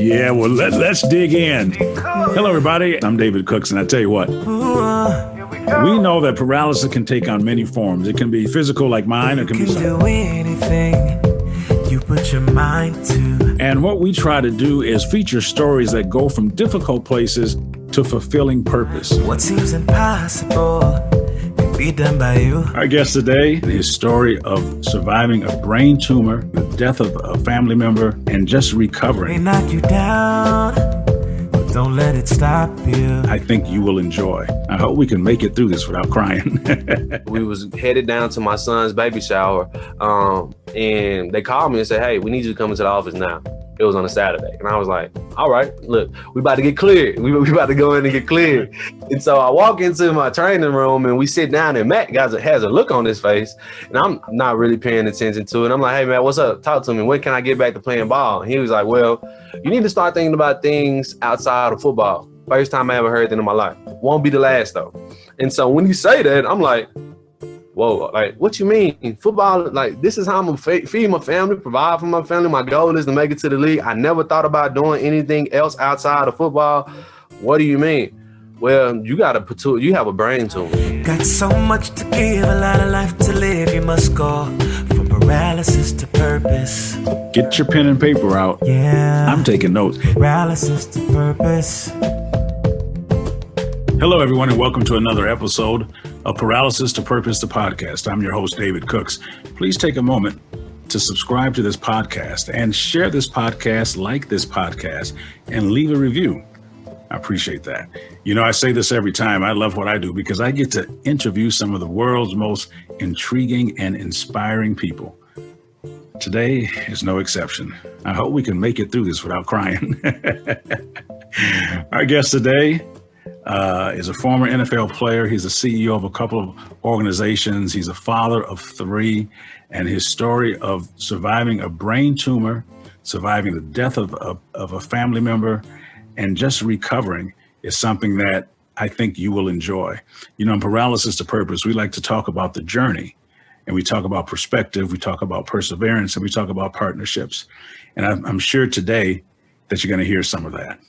Yeah, well, let's dig in. Hello, everybody. I'm David Cooks, and I tell you what, we know that paralysis can take on many forms. It can be physical, like mine. It can be do anything you put your mind to. And what we try to do is feature stories that go from difficult places to fulfilling purpose. What seems impossible can be done by you. Our guest today, his story of surviving a brain tumor, the death of a family member, and just recovering. They knock you down, but don't let it stop you. I think you will enjoy. I hope we can make it through this without crying. We was headed down to my son's baby shower, and they called me and said, "Hey, we need you to come into the office now." It was on a Saturday. And I was like, all right, look, we about to get cleared. We about to go in and get cleared. And so I walk into my training room and we sit down, and Matt has a look on his face, and I'm not really paying attention to it. I'm like, hey, Matt, what's up? Talk to me. When can I get back to playing ball? And he was like, well, you need to start thinking about things outside of football. First time I ever heard that in my life. Won't be the last, though. And so when you say that, I'm like, whoa, like, what you mean? Football, like, this is how I'm gonna feed my family, provide for my family. My goal is to make it to the league. I never thought about doing anything else outside of football. What do you mean? Well, you have a brain tumor. Got so much to give, a lot of life to live. You must go from paralysis to purpose. Get your pen and paper out. Yeah. I'm taking notes. Paralysis to purpose. Hello, everyone, and welcome to another episode of Paralysis to Purpose, the podcast. I'm your host, David Cooks. Please take a moment to subscribe to this podcast and share this podcast, like this podcast, and leave a review. I appreciate that. You know, I say this every time. I love what I do because I get to interview some of the world's most intriguing and inspiring people. Today is no exception. I hope we can make it through this without crying. Our guest today is a former NFL player. He's the CEO of a couple of organizations. He's a father of three, and his story of surviving a brain tumor, surviving the death of a family member, and just recovering is something that I think you will enjoy. You know, in Paralysis to Purpose, we like to talk about the journey, and we talk about perspective, we talk about perseverance, and we talk about partnerships. And I'm sure today that you're going to hear some of that.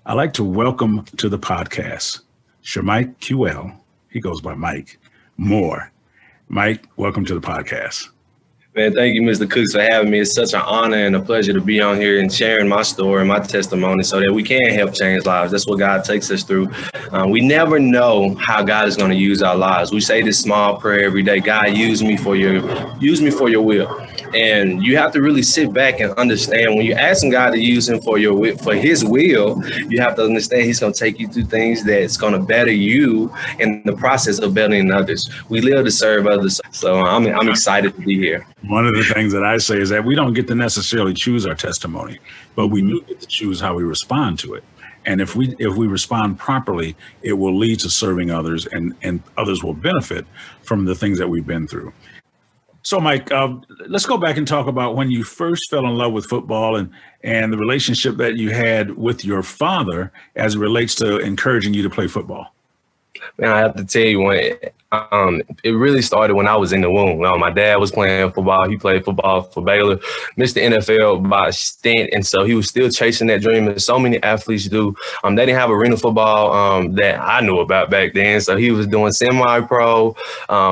I'd like to welcome to the podcast, Charmeachealle, he goes by Mike Moore. Mike, welcome to the podcast. Man, thank you, Mr. Cooks, for having me. It's such an honor and a pleasure to be on here and sharing my story and my testimony so that we can help change lives. That's what God takes us through. We never know how God is going to use our lives. We say this small prayer every day: God, use me for your will. And you have to really sit back and understand when you're asking God to use him for his will, you have to understand he's going to take you through things that's going to better you in the process of bettering others. We live to serve others. So I'm excited to be here. One of the things that I say is that we don't get to necessarily choose our testimony, but we do get to choose how we respond to it. And if we respond properly, it will lead to serving others, and others will benefit from the things that we've been through. So, Mike, let's go back and talk about when you first fell in love with football and the relationship that you had with your father as it relates to encouraging you to play football. Man, I have to tell you, it really started when I was in the womb. My dad was playing football. He played football for Bachelor, missed the NFL by a stint, and so he was still chasing that dream, as so many athletes do. They didn't have arena football that I knew about back then, so he was doing semi-pro,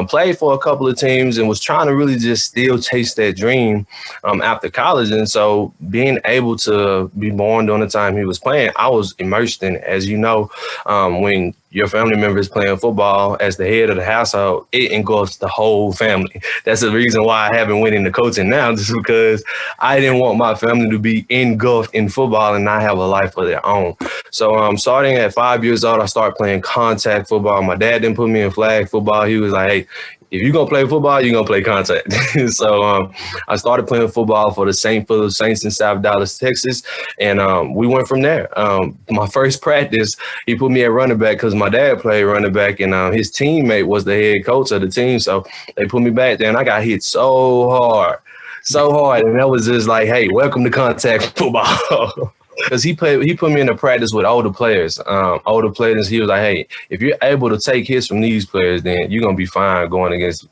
played for a couple of teams, and was trying to really just still chase that dream after college. And so being able to be born during the time he was playing, I was immersed in it. As you know, when your family member is playing football as the head of the household, it engulfs the whole family. That's the reason why I haven't went into coaching now, just because I didn't want my family to be engulfed in football and not have a life of their own. So starting at 5 years old, I started playing contact football. My dad didn't put me in flag football. He was like, hey, if you're going to play football, you're going to play contact. So I started playing football for the Saints in South Dallas, Texas. And we went from there. My first practice, he put me at running back because my dad played running back, and his teammate was the head coach of the team. So they put me back there, and I got hit so hard. And that was just like, hey, welcome to contact football. Because he put me into practice with older players. He was like, hey, if you're able to take hits from these players, then you're going to be fine going against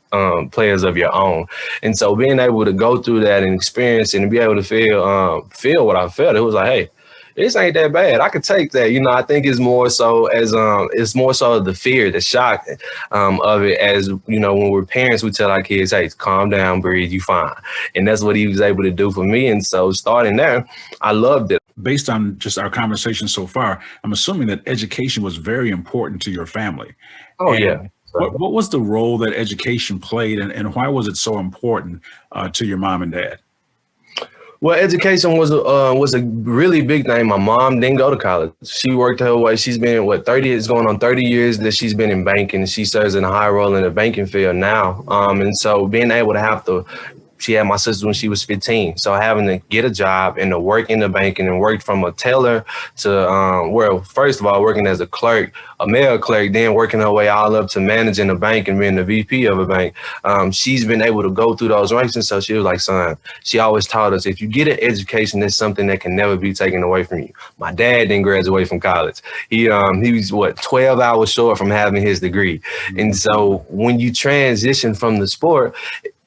players of your own. And so being able to go through that and experience it and be able to feel what I felt, it was like, hey, this ain't that bad. I could take that. I think it's more so as it's more so the fear, the shock of it. As when we're parents, we tell our kids, hey, calm down, breathe, you fine. And that's what he was able to do for me. And so starting there, I loved it. Based on just our conversation so far, I'm assuming that education was very important to your family. Oh, and yeah. What was the role that education played, and why was it so important to your mom and dad? Well, education was a really big thing. My mom didn't go to college. She worked her way. She's been, 30 going on 30 years that she's been in banking. She serves in a high role in the banking field now. And so being able to she had my sister when she was 15. So having to get a job and to work in the banking and work from a teller to, first of all, working as a clerk, a male clerk, then working her way all up to managing a bank and being the VP of a bank. She's been able to go through those ranks. And so she was like, son, she always taught us, if you get an education, it's something that can never be taken away from you. My dad didn't graduate from college. He was 12 hours short from having his degree. And so when you transition from the sport,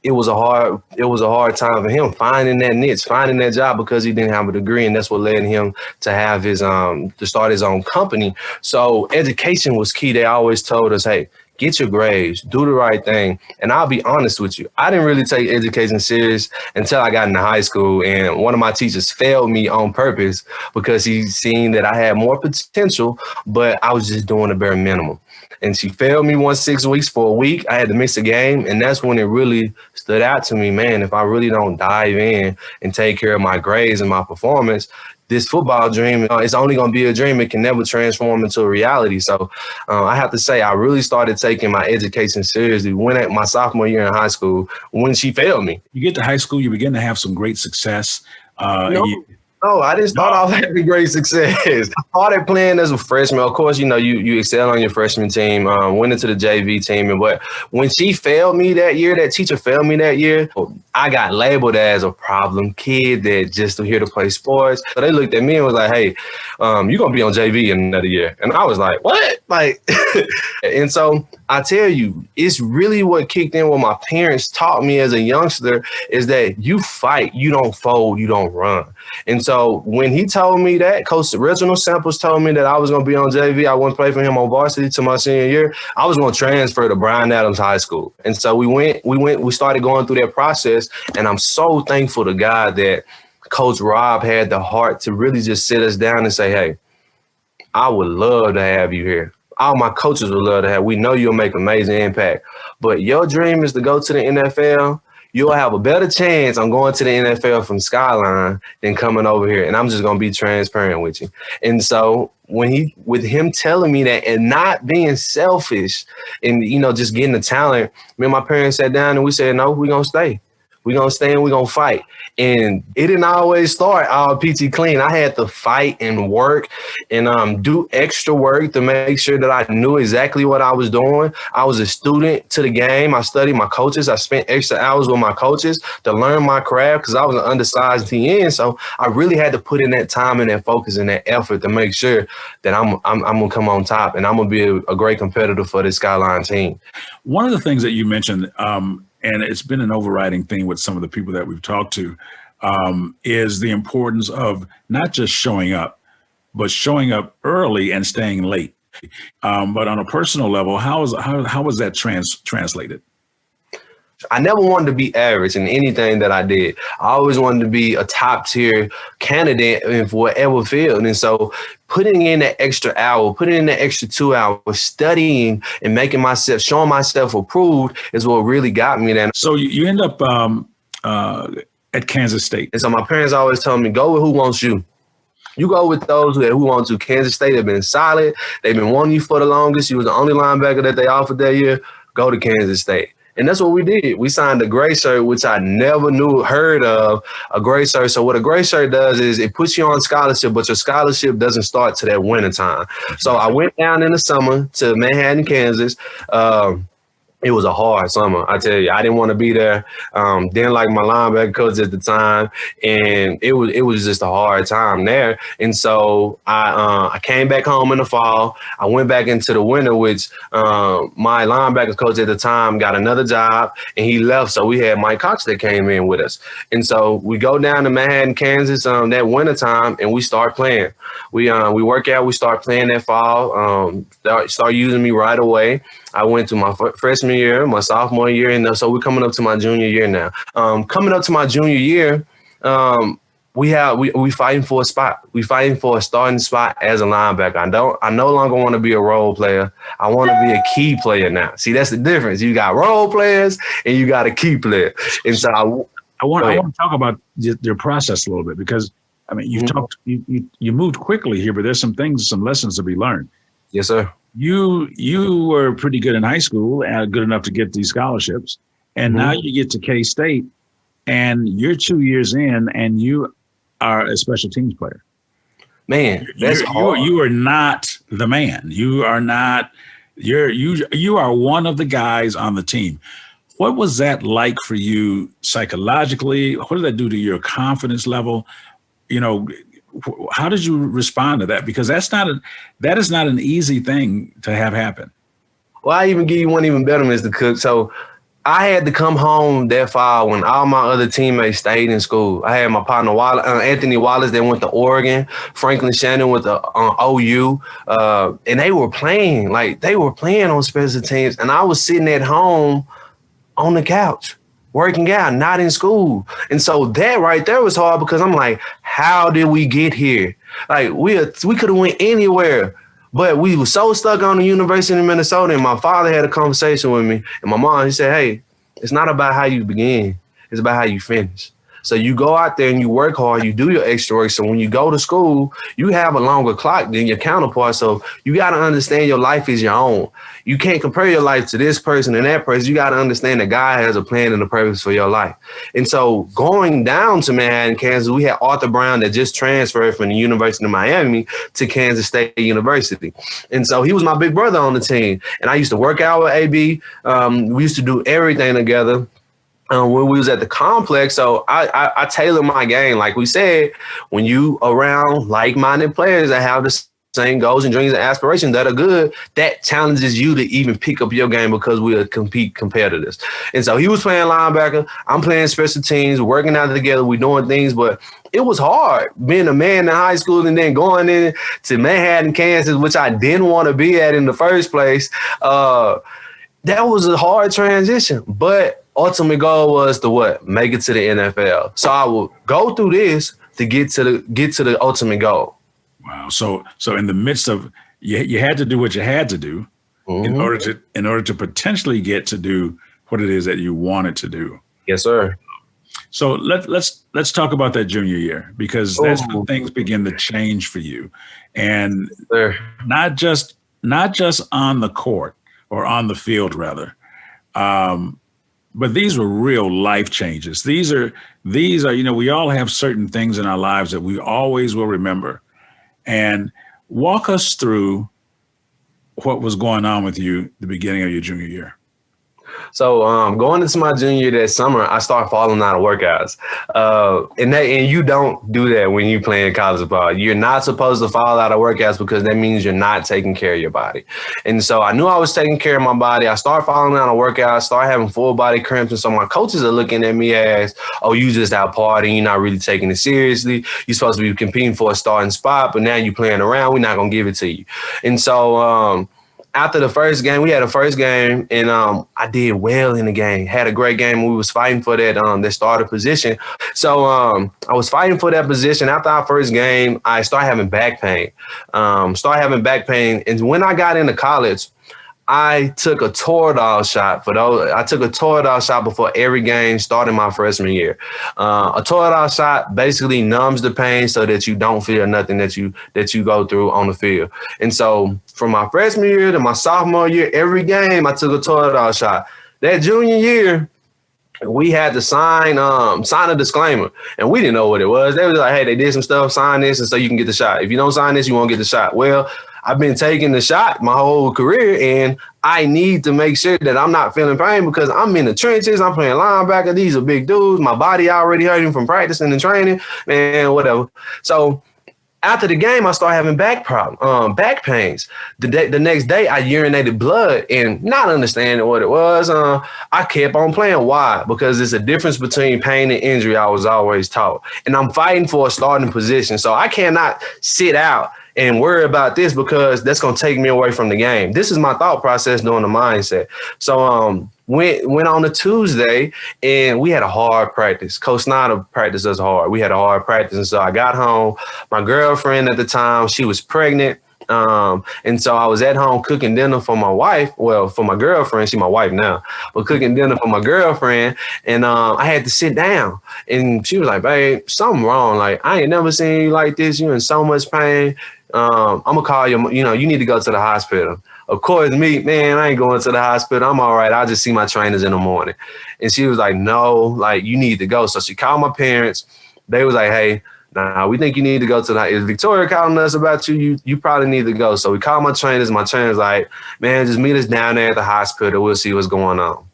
it was a hard time for him finding that niche, finding that job, because he didn't have a degree. And that's what led him to have to start his own company. So education was key. They always told us, hey, get your grades, do the right thing. And I'll be honest with you, I didn't really take education serious until I got into high school. And one of my teachers failed me on purpose because he seen that I had more potential, but I was just doing the bare minimum. And she failed me 6 weeks for a week. I had to miss a game. And that's when it really stood out to me, man, if I really don't dive in and take care of my grades and my performance, this football dream, it's only going to be a dream. It can never transform into a reality. So I have to say, I really started taking my education seriously when at my sophomore year in high school, when she failed me. You get to high school, you begin to have some great success. No, I didn't start off having great success. I started playing as a freshman. Of course, you excel on your freshman team, went into the JV team. But when she failed me that year, that teacher failed me that year, I got labeled as a problem kid that just here to play sports. So they looked at me and was like, hey, you're going to be on JV in another year. And I was like, what? And so I tell you, it's really what kicked in, what my parents taught me as a youngster, is that you fight, you don't fold, you don't run. And so when he told me that, Coach Reginald Samples told me that I was going to be on JV, I wouldn't play for him on varsity to my senior year, I was going to transfer to Bryan Adams High School. And so we started going through that process. And I'm so thankful to God that Coach Rob had the heart to really just sit us down and say, hey, I would love to have you here. All my coaches would love to have. We know you'll make amazing impact. But your dream is to go to the NFL. You'll have a better chance on going to the NFL from Skyline than coming over here. And I'm just going to be transparent with you. And so with him telling me that and not being selfish and, just getting the talent, me and my parents sat down and we said, no, we're going to stay. We're going to stay and we're going to fight. And it didn't always start all peachy clean. I had to fight and work and do extra work to make sure that I knew exactly what I was doing. I was a student to the game. I studied my coaches. I spent extra hours with my coaches to learn my craft because I was an undersized TN. So I really had to put in that time and that focus and that effort to make sure that I'm going to come on top and I'm going to be a great competitor for this Skyline team. One of the things that you mentioned, and it's been an overriding thing with some of the people that we've talked to, is the importance of not just showing up, but showing up early and staying late. But on a personal level, how was that translated? I never wanted to be average in anything that I did. I always wanted to be a top tier candidate in whatever field. And so putting in that extra hour, putting in that extra 2 hours, studying and showing myself approved is what really got me there. So you end up at Kansas State. And so my parents always tell me, go with who wants you. You go with those who want to. Kansas State have been solid. They've been wanting you for the longest. You was the only linebacker that they offered that year. Go to Kansas State. And that's what we did. We signed a gray shirt, which I never heard of, a gray shirt. So what a gray shirt does is it puts you on scholarship, but your scholarship doesn't start to that winter time. So I went down in the summer to Manhattan, Kansas, It was a hard summer. I tell you, I didn't want to be there. Didn't like my linebacker coach at the time, and it was just a hard time there. And so I came back home in the fall. I went back into the winter, which my linebacker coach at the time got another job, and he left. So we had Mike Cox that came in with us, and so we go down to Manhattan, Kansas, that winter time, and we start playing. We work out. We start playing that fall. Start using me right away. I went to my freshman year, my sophomore year, and so we're coming up to my junior year now. Coming up to my junior year, we fighting for a spot. We fighting for a starting spot as a linebacker. I no longer want to be a role player. I want to be a key player now. See, that's the difference. You got role players and you got a key player. And so I want to talk about your process a little bit, because I mean, you moved quickly here, but there's some lessons to be learned. Yes, sir. You were pretty good in high school, good enough to get these scholarships. And now you get to K-State and you're 2 years in and you are a special teams player. Man, that's hard. You are not the man. You are not, you are one of the guys on the team. What was that like for you psychologically? What did that do to your confidence level? You know, how did you respond to that? Because that is not an easy thing to have happen. Well, I even give you one even better, Mr. Cook. So I had to come home that fall when all my other teammates stayed in school. I had my partner Anthony Wallace that went to Oregon, Franklin Shannon went to OU, and they were playing on special teams, and I was sitting at home on the couch, working out, not in school. And so that right there was hard, because I'm like, how did we get here? Like we could have went anywhere, but we were so stuck on the University of Minnesota. And my father had a conversation with me, and my mom, he said, hey, it's not about how you begin, it's about how you finish. So you go out there and you work hard, you do your extra work. So when you go to school, you have a longer clock than your counterpart. So you got to understand your life is your own. You can't compare your life to this person and that person. You got to understand that God has a plan and a purpose for your life. And so going down to Manhattan, Kansas, we had Arthur Brown that just transferred from the University of Miami to Kansas State University. And so he was my big brother on the team. And I used to work out with AB. We used to do everything together. When we was at the complex. So I tailor my game. Like we said, when you around like-minded players that have the same goals and dreams and aspirations that are good, that challenges you to even pick up your game, because we are competitors. And so he was playing linebacker. I'm playing special teams, working out together. We're doing things, but it was hard being a man in high school and then going in to Manhattan, Kansas, which I didn't want to be at in the first place. That was a hard transition, but ultimate goal was to make it to the NFL. So I will go through this to get to the ultimate goal. Wow. So in the midst of you had to do what you had to do in order to potentially get to do what it is that you wanted to do. Yes, sir. So let's talk about that junior year, because that's when things begin to change for you, and not just on the court or on the field rather. But these were real life changes. These are, we all have certain things in our lives that we always will remember. And walk us through what was going on with you at the beginning of your junior year. So going into my junior year that summer, I started falling out of workouts. And you don't do that when you're playing college ball. You're not supposed to fall out of workouts, because that means you're not taking care of your body. And so I knew I was taking care of my body. I started falling out of workouts, started having full body cramps. And so my coaches are looking at me as, oh, you just out partying. You're not really taking it seriously. You're supposed to be competing for a starting spot, but now you're playing around. We're not going to give it to you. And so after the first game, we had a first game, and I did well in the game. Had a great game. We was fighting for that starter position. So I was fighting for that position. After our first game, I started having back pain. And when I got into college, I took a Toradol shot before every game starting my freshman year. A Toradol shot basically numbs the pain so that you don't feel nothing that you go through on the field. And so from my freshman year to my sophomore year, every game I took a Toradol shot. That junior year, we had to sign a disclaimer, and we didn't know what it was. They was like, hey, they did some stuff, sign this, and so you can get the shot. If you don't sign this, you won't get the shot. Well, I've been taking the shot my whole career, and I need to make sure that I'm not feeling pain because I'm in the trenches. I'm playing linebacker. These are big dudes. My body already hurting from practicing and training, man, whatever. So after the game, I started having back pains. The next day, I urinated blood and not understanding what it was. I kept on playing. Why? Because there's a difference between pain and injury, I was always taught. And I'm fighting for a starting position. So I cannot sit out and worry about this because that's going to take me away from the game. This is my thought process during the mindset. So went on a Tuesday and we had a hard practice. Coach Snyder practiced us hard. We had a hard practice. And so I got home. My girlfriend at the time, she was pregnant. And so I was at home cooking dinner for my wife. Well, for my girlfriend, she's my wife now, but cooking dinner for my girlfriend. And I had to sit down and she was like, babe, something wrong. Like, I ain't never seen you like this. You in so much pain. I'm gonna call you, you need to go to the hospital. Of course, me, man, I ain't going to the hospital. I'm all right. I'll just see my trainers in the morning. And she was like, no, like, you need to go. So she called my parents. They was like, hey, nah, we think you need to go to the, is Victoria calling us about you? You probably need to go. So we called my trainers. My trainers like, man, just meet us down there at the hospital. We'll see what's going on.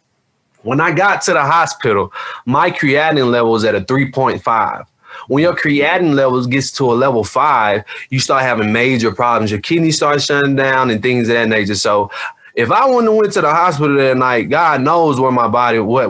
When I got to the hospital, my creatinine level was at a 3.5. When your creatinine levels gets to a level 5, you start having major problems. Your kidneys start shutting down and things of that nature. So if I wouldn't have went to the hospital that night, God knows what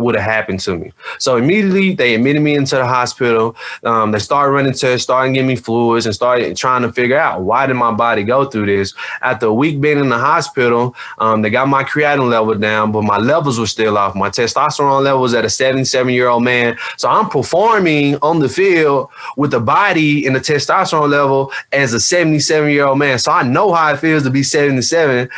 would have happened to me. So immediately they admitted me into the hospital. They started running tests, started giving me fluids and started trying to figure out why did my body go through this. After a week being in the hospital, they got my creatinine level down, but my levels were still off. My testosterone level was at a 77-year-old man. So I'm performing on the field with the body and the testosterone level as a 77-year-old man. So I know how it feels to be 77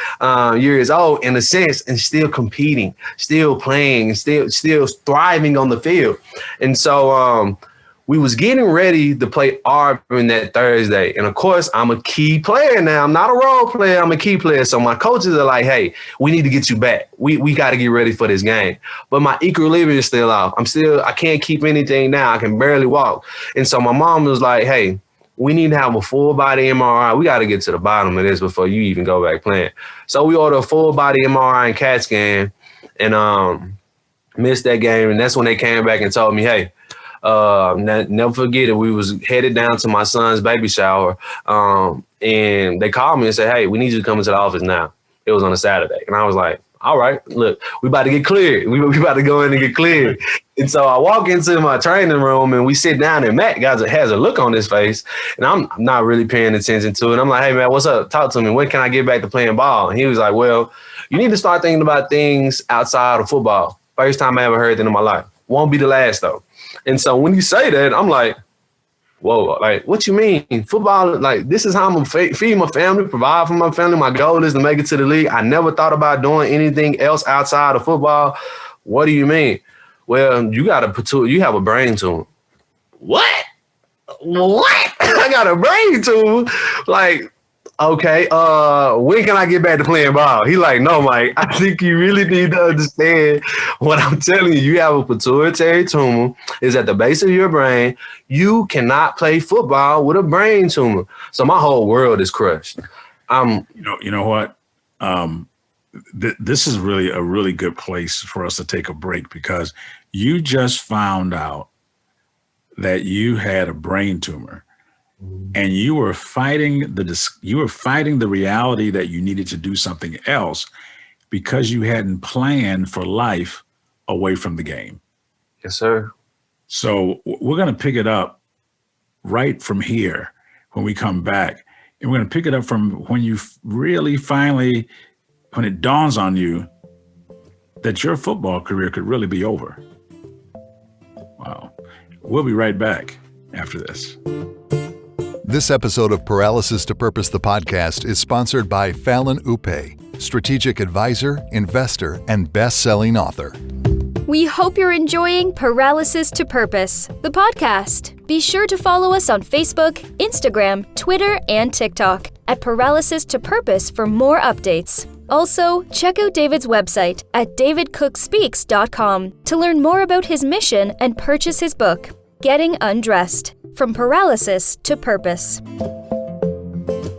years old in a sense and still competing, still playing, still thriving on the field. And so we was getting ready to play Auburn that Thursday. And of course, I'm a key player now. I'm not a role player. I'm a key player. So my coaches are like, hey, we need to get you back. We got to get ready for this game. But my equilibrium is still off. I can't keep anything down. I can barely walk. And so my mom was like, hey, we need to have a full body MRI. We got to get to the bottom of this before you even go back playing. So we ordered a full body MRI and CAT scan and missed that game. And that's when they came back and told me, hey, never forget it. We was headed down to my son's baby shower. And they called me and said, hey, we need you to come into the office now. It was on a Saturday. And I was like, all right, look, we about to get cleared. We about to go in and get cleared. And so I walk into my training room and we sit down and Matt has a look on his face and I'm not really paying attention to it. I'm like, hey, man, what's up? Talk to me. When can I get back to playing ball? And he was like, well, you need to start thinking about things outside of football. First time I ever heard that in my life. Won't be the last, though. And so when you say that, I'm like, whoa, like, what you mean? Football, like, this is how I'm going to feed my family, provide for my family. My goal is to make it to the league. I never thought about doing anything else outside of football. What do you mean? Well, you have a brain tumor. What? I got a brain tumor? Like, okay, when can I get back to playing ball? He like, no, Mike, I think you really need to understand what I'm telling you. You have a pituitary tumor. It's at the base of your brain. You cannot play football with a brain tumor. So my whole world is crushed. You know what? This is really a really good place for us to take a break because you just found out that you had a brain tumor and you were fighting the reality that you needed to do something else because you hadn't planned for life away from the game. Yes, sir. So we're going to pick it up right from here when we come back. And we're going to pick it up from when you really finally, when it dawns on you that your football career could really be over. Wow. We'll be right back after this. This episode of Paralysis to Purpose, the podcast, is sponsored by Fallon Upe, strategic advisor, investor, and best-selling author. We hope you're enjoying Paralysis to Purpose, the podcast. Be sure to follow us on Facebook, Instagram, Twitter, and TikTok at Paralysis to Purpose for more updates. Also, check out David's website at davidcookspeaks.com to learn more about his mission and purchase his book, Getting Undressed, From Paralysis to Purpose.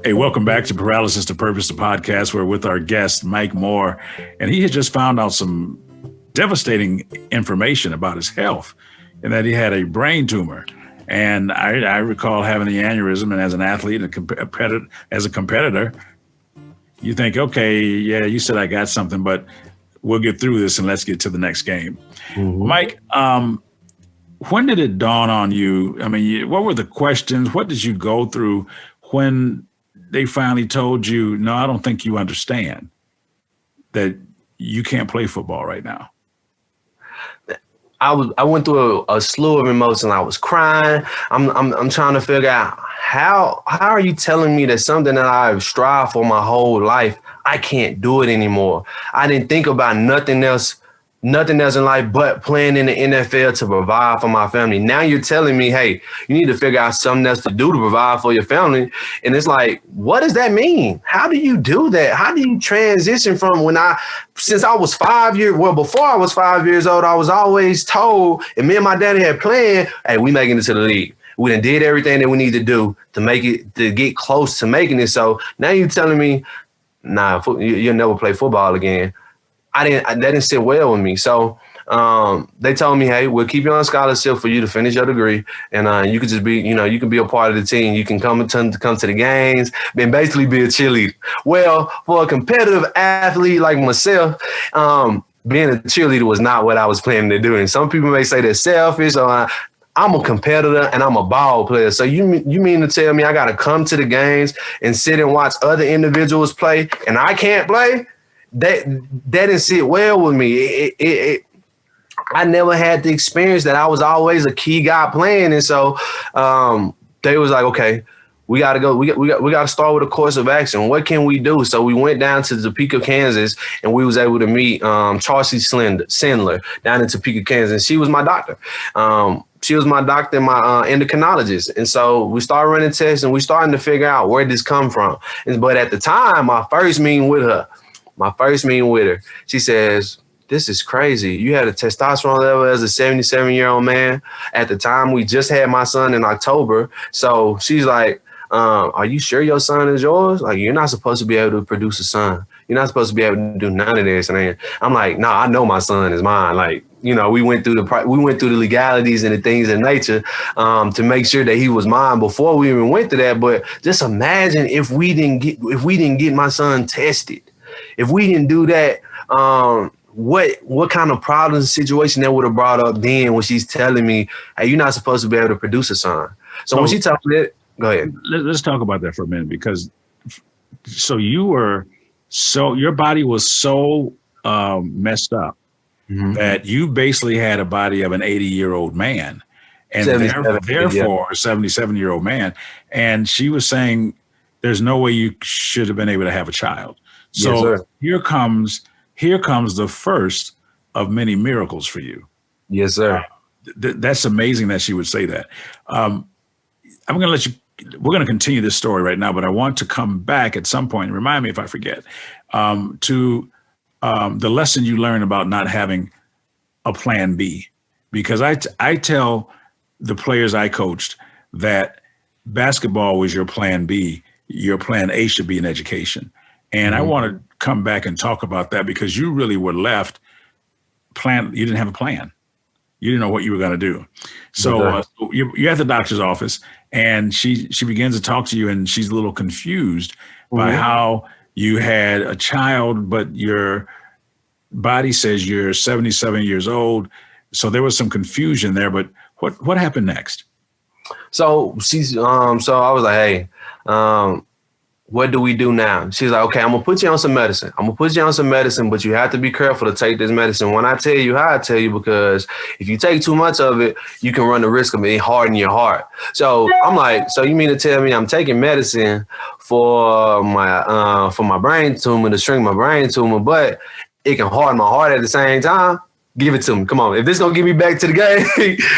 Hey, welcome back to Paralysis to Purpose, the podcast. We're with our guest, Mike Moore, and he had just found out some devastating information about his health and that he had a brain tumor. And I recall having the aneurysm, and as an athlete, as a competitor, you think, okay, yeah, you said I got something, but we'll get through this and let's get to the next game. Mm-hmm. Mike, when did it dawn on you? I mean, what were the questions? What did you go through when they finally told you, no, I don't think you understand that you can't play football right now? I went through a slew of emotions. I was crying. I'm trying to figure out how are you telling me that something that I've strived for my whole life, I can't do it anymore. I didn't think about nothing else in life but playing in the NFL to provide for my family. Now you're telling me, hey, you need to figure out something else to do to provide for your family. And it's like, what does that mean? How do you do that? How do you transition from since I was 5 years, before I was 5 years old, I was always told, and me and my daddy had planned, hey, we making it to the league. We done did everything that we need to do to get close to making it. So now you're telling me, nah, you'll never play football again. That didn't sit well with me. So they told me, hey, we'll keep you on scholarship for you to finish your degree. And you could just be, you can be a part of the team. You can come to the games and basically be a cheerleader. Well, for a competitive athlete like myself, being a cheerleader was not what I was planning to do. And some people may say they're selfish, or I'm a competitor and I'm a ball player. So you mean to tell me I got to come to the games and sit and watch other individuals play and I can't play? That didn't sit well with me. I never had the experience that I was always a key guy playing. And so they was like, okay, we got to go. We got to start with a course of action. What can we do? So we went down to Topeka, Kansas, and we was able to meet Chelsea Sandler down in Topeka, Kansas. And she was my doctor. She was my doctor and my endocrinologist. And so we started running tests and we starting to figure out where this come from. But at the time, my first meeting with her, she says, this is crazy. You had a testosterone level as a 77-year-old man. At the time, we just had my son in October. So she's like, are you sure your son is yours? Like, you're not supposed to be able to produce a son. You're not supposed to be able to do none of this. And I'm like, no, I know my son is mine. Like, we went through the legalities and the things of nature to make sure that he was mine before we even went to that. But just imagine if we didn't get my son tested. If we didn't do that, what kind of problems and situation that would have brought up then when she's telling me, hey, you're not supposed to be able to produce a son. So when she told me that, go ahead. Let's talk about that for a minute, because your body was so messed up that you basically had a body of an 80-year-old man, and therefore a 77-year-old man. And she was saying there's no way you should have been able to have a child. So yes, here comes the first of many miracles for you. Yes, sir. That's amazing that she would say that. I'm going to let you. We're going to continue this story right now, but I want to come back at some point. Remind me if I forget to the lesson you learned about not having a plan B, because I tell the players I coached that basketball was your plan B. Your plan A should be an education. And I want to come back and talk about that, because you really were left you didn't have a plan. You didn't know what you were going to do. So you're at the doctor's office, and she begins to talk to you, and she's a little confused by how you had a child, but your body says you're 77 years old. So there was some confusion there, but what happened next? So so I was like, hey, what do we do now? She's like, okay, I'm going to put you on some medicine. But you have to be careful to take this medicine when I tell you how I tell you, because if you take too much of it, you can run the risk of it hardening your heart. So I'm like, so you mean to tell me I'm taking medicine for my brain tumor, to shrink my brain tumor, but it can harden my heart at the same time? Give it to me. Come on. If this going to get me back to the game,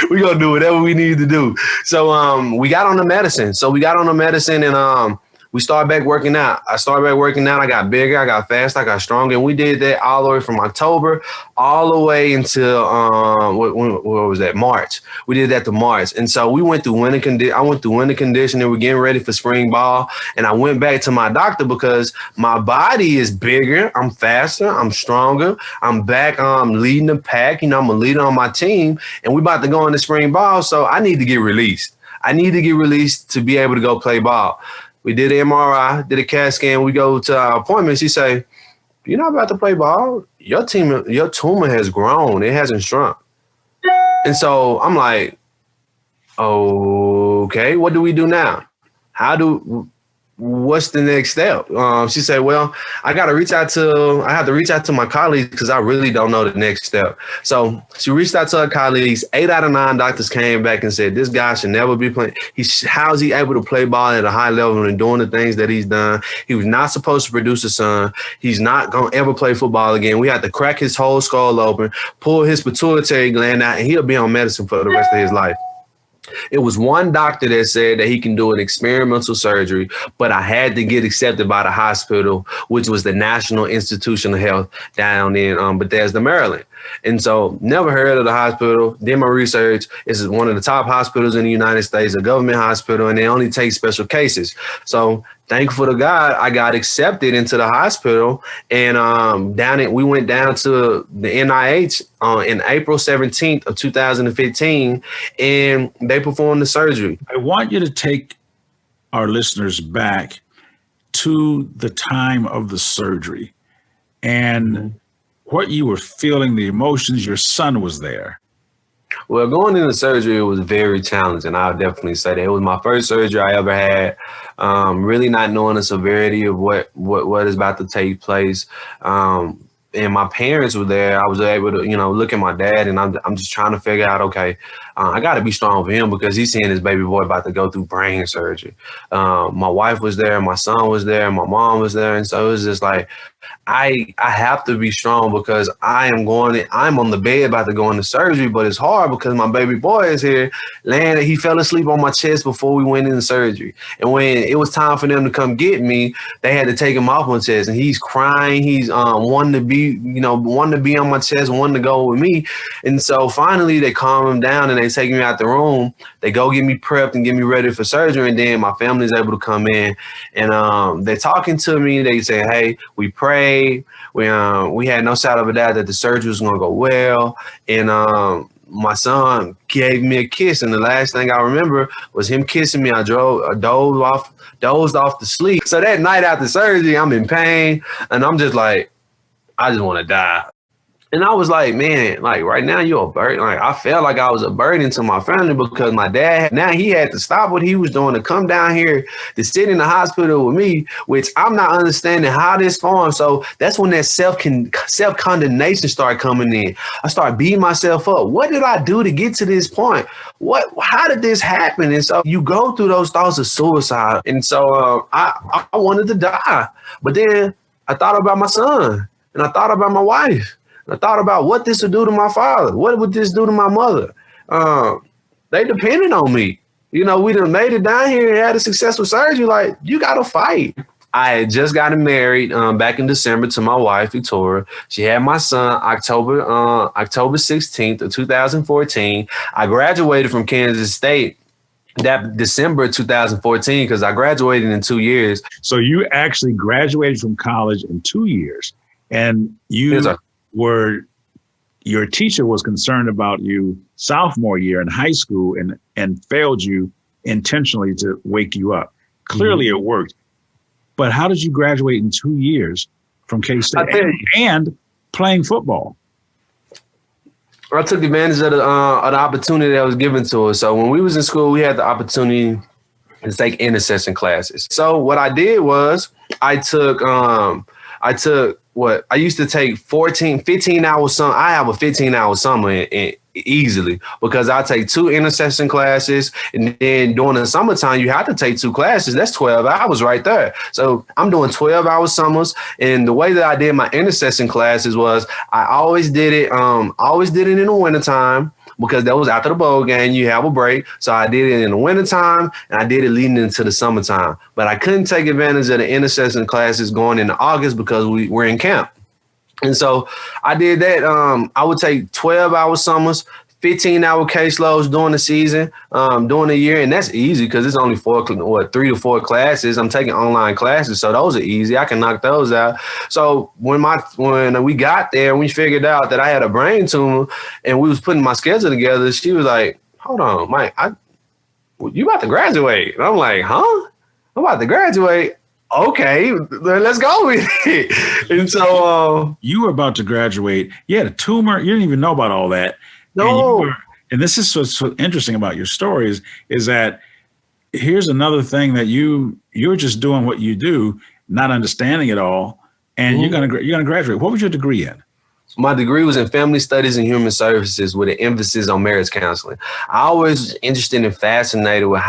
we're going to do whatever we need to do. So we got on the medicine. And we started back working out. I started back working out. I got bigger. I got faster. I got stronger. And we did that all the way from October all the way until what was that? March. We did that to March. And so we went through winter condition. I went through winter conditioning. We're getting ready for spring ball. And I went back to my doctor because my body is bigger. I'm faster. I'm stronger. I'm back. I'm leading the pack. I'm a leader on my team. And we about to go into spring ball. So I need to get released. I need to get released to be able to go play ball. We did an MRI, did a CAT scan. We go to our appointment. She say, "You're not about to play ball. Your tumor has grown. It hasn't shrunk." And so I'm like, okay, what do we do now? What's the next step? She said, well, I have to reach out to my colleagues because I really don't know the next step. So she reached out to her colleagues. 8 out of 9 doctors came back and said, this guy should never be playing. How is he able to play ball at a high level and doing the things that he's done? He was not supposed to produce a son. He's not going to ever play football again. We had to crack his whole skull open, pull his pituitary gland out, and he'll be on medicine for the rest of his life. It was one doctor that said that he can do an experimental surgery, but I had to get accepted by the hospital, which was the National Institution of Health down in Bethesda, Maryland. And so never heard of the hospital, did my research. This is one of the top hospitals in the United States, a government hospital, and they only take special cases. So thankful to God, I got accepted into the hospital, and we went down to the NIH in April 17th of 2015, and they performed the surgery. I want you to take our listeners back to the time of the surgery and what you were feeling, the emotions. Your son was there. Well, going into surgery, it was very challenging. I'll definitely say that. It was my first surgery I ever had. Really not knowing the severity of what is about to take place. And my parents were there. I was able to, look at my dad, and I'm just trying to figure out, okay, I got to be strong for him because he's seeing his baby boy about to go through brain surgery. My wife was there, my son was there, my mom was there. And so it was just like, I have to be strong because I'm on the bed about to go into surgery, but it's hard because my baby boy is here. He fell asleep on my chest before we went into surgery. And when it was time for them to come get me, they had to take him off my chest, and he's crying. He's wanting to be on my chest, wanting to go with me. And so finally they calm him down and they take me out the room. They go get me prepped and get me ready for surgery. And then my family's able to come in, and they're talking to me. They say, hey, we prayed. We had no shadow of a doubt that the surgery was going to go well. And my son gave me a kiss. And the last thing I remember was him kissing me. I dozed off to sleep. So that night after surgery, I'm in pain. And I'm just like, I just want to die. And I was like, man, like right now you're a burden. Like I felt like I was a burden to my family because my dad, now he had to stop what he was doing to come down here to sit in the hospital with me, which I'm not understanding how this formed. So that's when that self-condemnation started coming in. I started beating myself up. What did I do to get to this point? How did this happen? And so you go through those thoughts of suicide. And so I wanted to die. But then I thought about my son, and I thought about my wife. I thought about what this would do to my father. What would this do to my mother? They depended on me. We done made it down here and had a successful surgery. Like, you got to fight. I had just gotten married back in December to my wife, Victoria. She had my son October 16th of 2014. I graduated from Kansas State that December 2014 because I graduated in 2 years. So you actually graduated from college in 2 years, and your teacher was concerned about you sophomore year in high school and failed you intentionally to wake you up. Clearly it worked. But how did you graduate in 2 years from K-State and playing football? I took advantage of the opportunity that was given to us. So when we was in school, we had the opportunity to take intercession classes. So what I did was I used to take 15 hours summer. I have a 15-hour summer easily because I take 2 intercession classes. And then during the summertime, you have to take 2 classes. That's 12 hours right there. So I'm doing 12-hour summers. And the way that I did my intercession classes was I always did it in the wintertime. because that was after the bowl game. You have a break. So I did it in the wintertime and I did it leading into the summertime. But I couldn't take advantage of the intercession classes going into August because we were in camp. And so I did that. I would take 12-hour summers, 15-hour caseloads during the season, during the year. And that's easy because it's only 3 to 4 classes. I'm taking online classes. So those are easy. I can knock those out. So when we got there, we figured out that I had a brain tumor and we was putting my schedule together. She was like, hold on, Mike, you about to graduate. And I'm like, huh? I'm about to graduate. Okay, let's go with it. And so you were about to graduate. You had a tumor. You didn't even know about all that. No. And this is what's so interesting about your stories is that here's another thing that you're just doing what you do, not understanding it all, and you're gonna graduate. What was your degree in? My degree was in family studies and human services with an emphasis on marriage counseling. I always was interested and fascinated with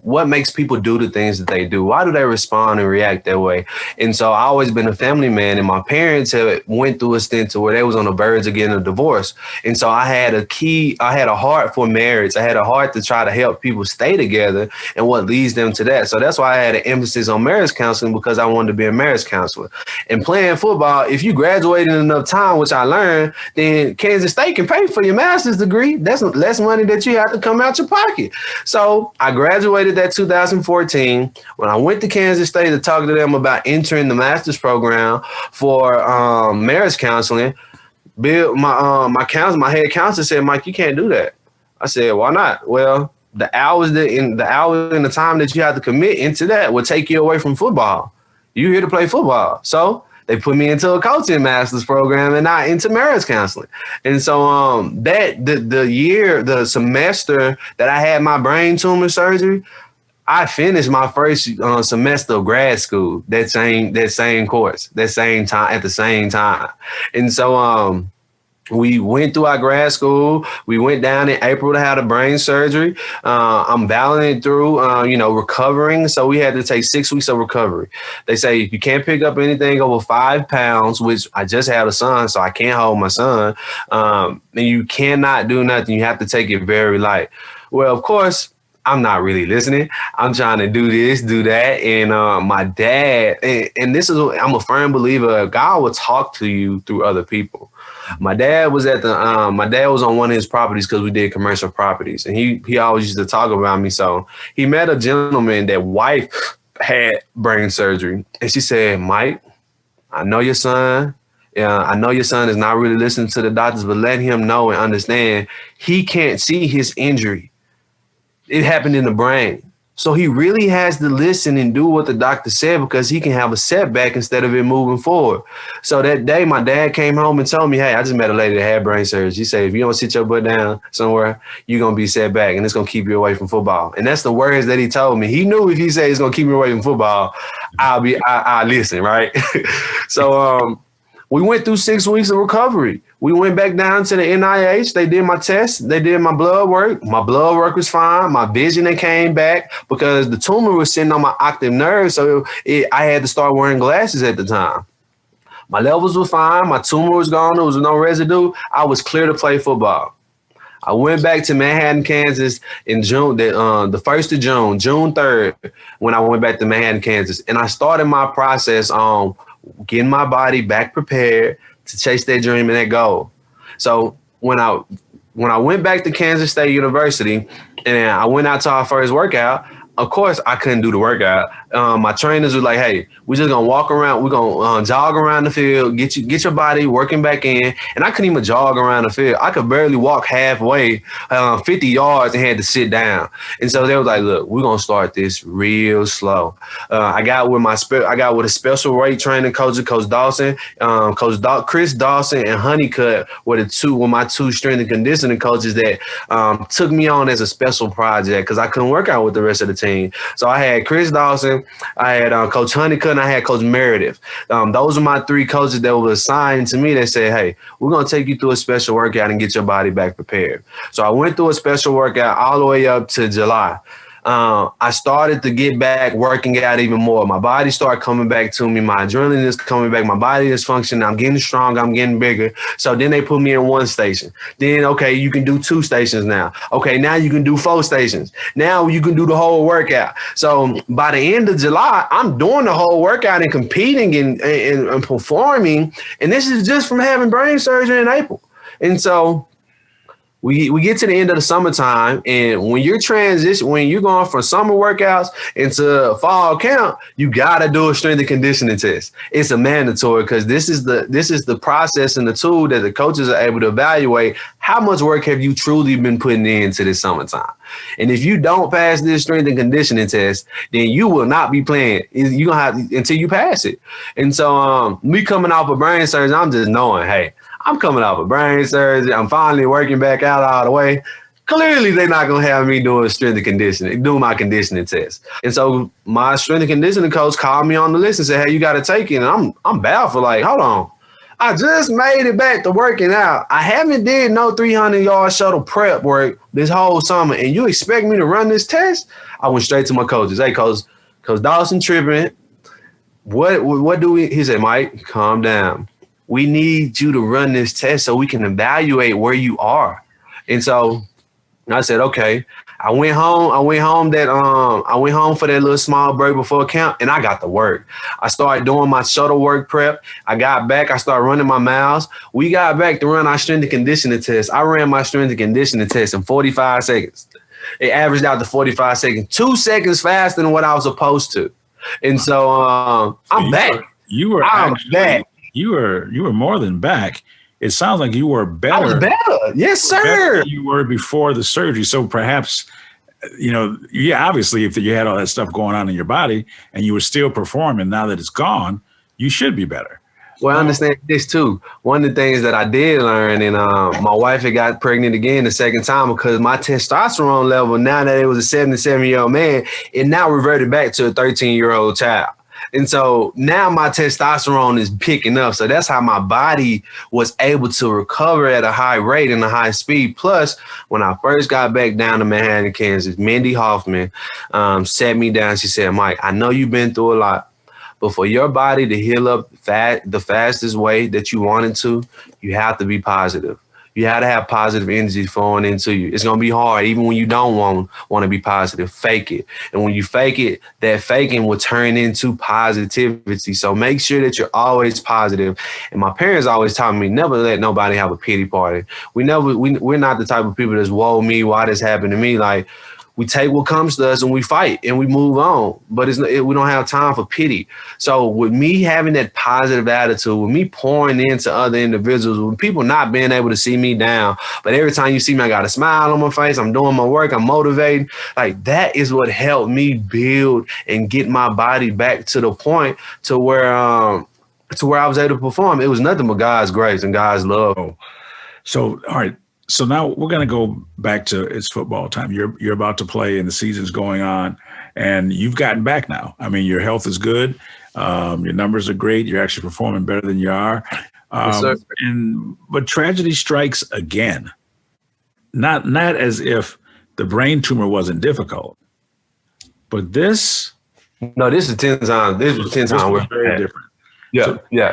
what makes people do the things that they do. Why do they respond and react that way? And so I always been a family man, and my parents went through a stint to where they was on the verge of getting a divorce. And so I had a heart for marriage. I had a heart to try to help people stay together and what leads them to that. So that's why I had an emphasis on marriage counseling, because I wanted to be a marriage counselor. And playing football, if you graduated in enough time, which I learned, then Kansas State can pay for your master's degree. That's less money that you have to come out your pocket. So I graduated that 2014. When I went to Kansas State to talk to them about entering the master's program for marriage counseling, my head counselor said, Mike, you can't do that. I said, why not? Well, the hours and the time that you have to commit into that will take you away from football. You're here to play football. So they put me into a coaching master's program and not into marriage counseling. And so the semester that I had my brain tumor surgery, I finished my first semester of grad school, that same course, at the same time. And so we went through our grad school. We went down in April to have a brain surgery. I'm battling it through, recovering. So we had to take 6 weeks of recovery. They say you can't pick up anything over 5 pounds, which I just had a son, so I can't hold my son. And you cannot do nothing. You have to take it very light. Well, of course, I'm not really listening. I'm trying to do this, do that. And my dad, I'm a firm believer, God will talk to you through other people. My dad was on one of his properties because we did commercial properties, and he always used to talk about me. So he met a gentleman that wife had brain surgery, and she said, Mike, I know your son. I know your son is not really listening to the doctors, but let him know and understand he can't see his injury. It happened in the brain. So he really has to listen and do what the doctor said, because he can have a setback instead of it moving forward. So that day, my dad came home and told me, hey, I just met a lady that had brain surgery. She said, if you don't sit your butt down somewhere, you're going to be set back, and it's going to keep you away from football. And that's the words that he told me. He knew if he said it's going to keep me away from football, I'll listen, right? So we went through 6 weeks of recovery. We went back down to the NIH. They did my test. They did my blood work. My blood work was fine. My vision, they came back because the tumor was sitting on my optic nerve. So I had to start wearing glasses at the time. My levels were fine. My tumor was gone. There was no residue. I was clear to play football. I went back to Manhattan, Kansas in June, the 1st of June, June 3rd, when I went back to Manhattan, Kansas. And I started my process on getting my body back prepared to chase that dream and that goal. So when I went back to Kansas State University and I went out to our first workout, of course, I couldn't do the workout. My trainers were like, hey, we're just going to walk around. We're going to jog around the field, get your body working back in. And I couldn't even jog around the field. I could barely walk halfway, 50 yards, and had to sit down. And so they was like, look, we're going to start this real slow. I got with a special weight training coach, Coach Dawson, Chris Dawson and Honeycutt were my two strength and conditioning coaches that took me on as a special project because I couldn't work out with the rest of the team. So I had Chris Dawson, I had Coach Honeycutt, and I had Coach Meredith. Those are my 3 coaches that were assigned to me. They said, hey, we're going to take you through a special workout and get your body back prepared. So I went through a special workout all the way up to July. I started to get back working out even more. My body started coming back to me. My adrenaline is coming back. My body is functioning. I'm getting strong. I'm getting bigger. So then they put me in one station. Then, okay, you can do 2 stations now. Okay, now you can do 4 stations. Now you can do the whole workout. So by the end of July, I'm doing the whole workout and competing and performing. And this is just from having brain surgery in April. And so we get to the end of the summertime, and when you're going from summer workouts into fall camp, you gotta do a strength and conditioning test. It's a mandatory because this is the process and the tool that the coaches are able to evaluate how much work have you truly been putting into this summertime. And if you don't pass this strength and conditioning test, then you will not be playing. You're gonna have until you pass it. And so me coming off of brain surgery, I'm just knowing, hey, I'm coming off of brain surgery. I'm finally working back out all the way. Clearly, they're not going to have me doing strength and conditioning, doing my conditioning test. And so my strength and conditioning coach called me on the list and said, hey, you got to take it. And I'm baffled, like, hold on. I just made it back to working out. I haven't did no 300-yard shuttle prep work this whole summer. And you expect me to run this test? I went straight to my coaches. Hey, Coach Dawson tripping. What do we? He said, Mike, calm down. We need you to run this test so we can evaluate where you are. And so I said, okay. I went home for that little small break before camp, and I got to work. I started doing my shuttle work prep. I got back. I started running my miles. We got back to run our strength and conditioning test. I ran my strength and conditioning test in 45 seconds. It averaged out to 45 seconds, 2 seconds faster than what I was supposed to. And so I'm back. I'm back. You were more than back. It sounds like you were better. I was better. Yes, sir. Better than you were before the surgery. So perhaps, obviously if you had all that stuff going on in your body and you were still performing, now that it's gone, you should be better. Well, I understand this too. One of the things that I did learn, and my wife had got pregnant again the second time because my testosterone level, now that it was a 77-year-old man, it now reverted back to a 13-year-old child. And so now my testosterone is picking up. So that's how my body was able to recover at a high rate and a high speed. Plus, when I first got back down to Manhattan, Kansas, Mindy Hoffman sat me down. She said, Mike, I know you've been through a lot, but for your body to heal up the fastest way that you wanted to, you have to be positive. You have to have positive energy flowing into you. It's going to be hard, even when you don't want to be positive. Fake it. And when you fake it, that faking will turn into positivity. So make sure that you're always positive. And my parents always taught me, never let nobody have a pity party. We're not the type of people that's, whoa, me, why this happened to me? Like, we take what comes to us and we fight and we move on. But we don't have time for pity. So with me having that positive attitude, with me pouring into other individuals, with people not being able to see me down, but every time you see me, I got a smile on my face. I'm doing my work. I'm motivating. Like, that is what helped me build and get my body back to the point to where I was able to perform. It was nothing but God's grace and God's love. So, all right. So now we're going to go back to it's football time. You're about to play and the season's going on and you've gotten back now. I mean, your health is good. Your numbers are great. You're actually performing better than you are. Yes, but tragedy strikes again. Not as if the brain tumor wasn't difficult, but this. No, this is 10 times. This was 10 times very different. Yeah, So, yeah.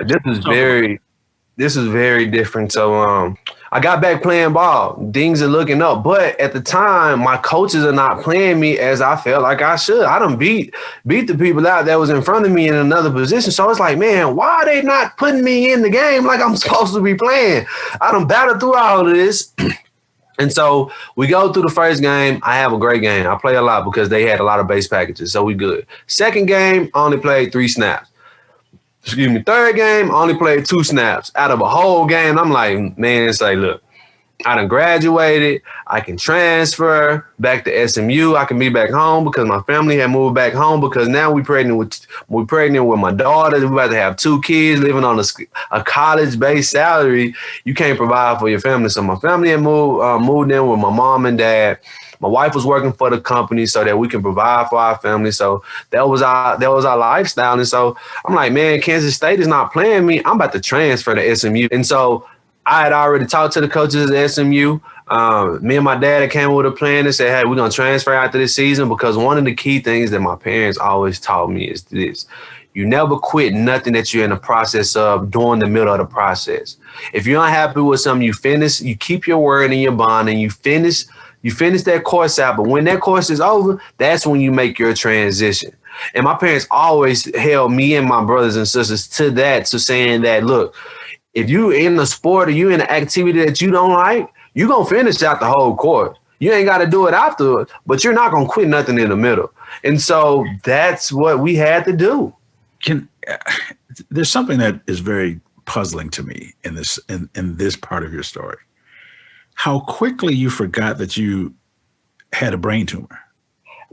This is very different. So I got back playing ball. Things are looking up. But at the time, my coaches are not playing me as I felt like I should. I done beat the people out that was in front of me in another position. So it's like, man, why are they not putting me in the game like I'm supposed to be playing? I done battled through all of this. And so we go through the first game. I have a great game. I play a lot because they had a lot of base packages. So we good. Second game, I only played 3 snaps. Third game, I only played 2 snaps out of a whole game. I'm like, man, it's like, look, I done graduated. I can transfer back to SMU. I can be back home because my family had moved back home because now we're pregnant with my daughter. We're about to have 2 kids living on a college-based salary. You can't provide for your family. So my family had moved in with my mom and dad. My wife was working for the company so that we can provide for our family. So that was our lifestyle. And so I'm like, man, Kansas State is not playing me. I'm about to transfer to SMU. And so I had already talked to the coaches at SMU. Me and my dad came up with a plan and said, hey, we're going to transfer after this season, because one of the key things that my parents always taught me is this. You never quit nothing that you're in the process of during the middle of the process. If you're not happy with something, you finish, you keep your word and your bond, and you finish that course out. But when that course is over, that's when you make your transition. And my parents always held me and my brothers and sisters to saying that, look, if you in a sport or you in an activity that you don't like, you're going to finish out the whole course. You ain't got to do it afterwards, but you're not going to quit nothing in the middle. And so that's what we had to do. There's something that is very puzzling to me in this part of your story. How quickly you forgot that you had a brain tumor.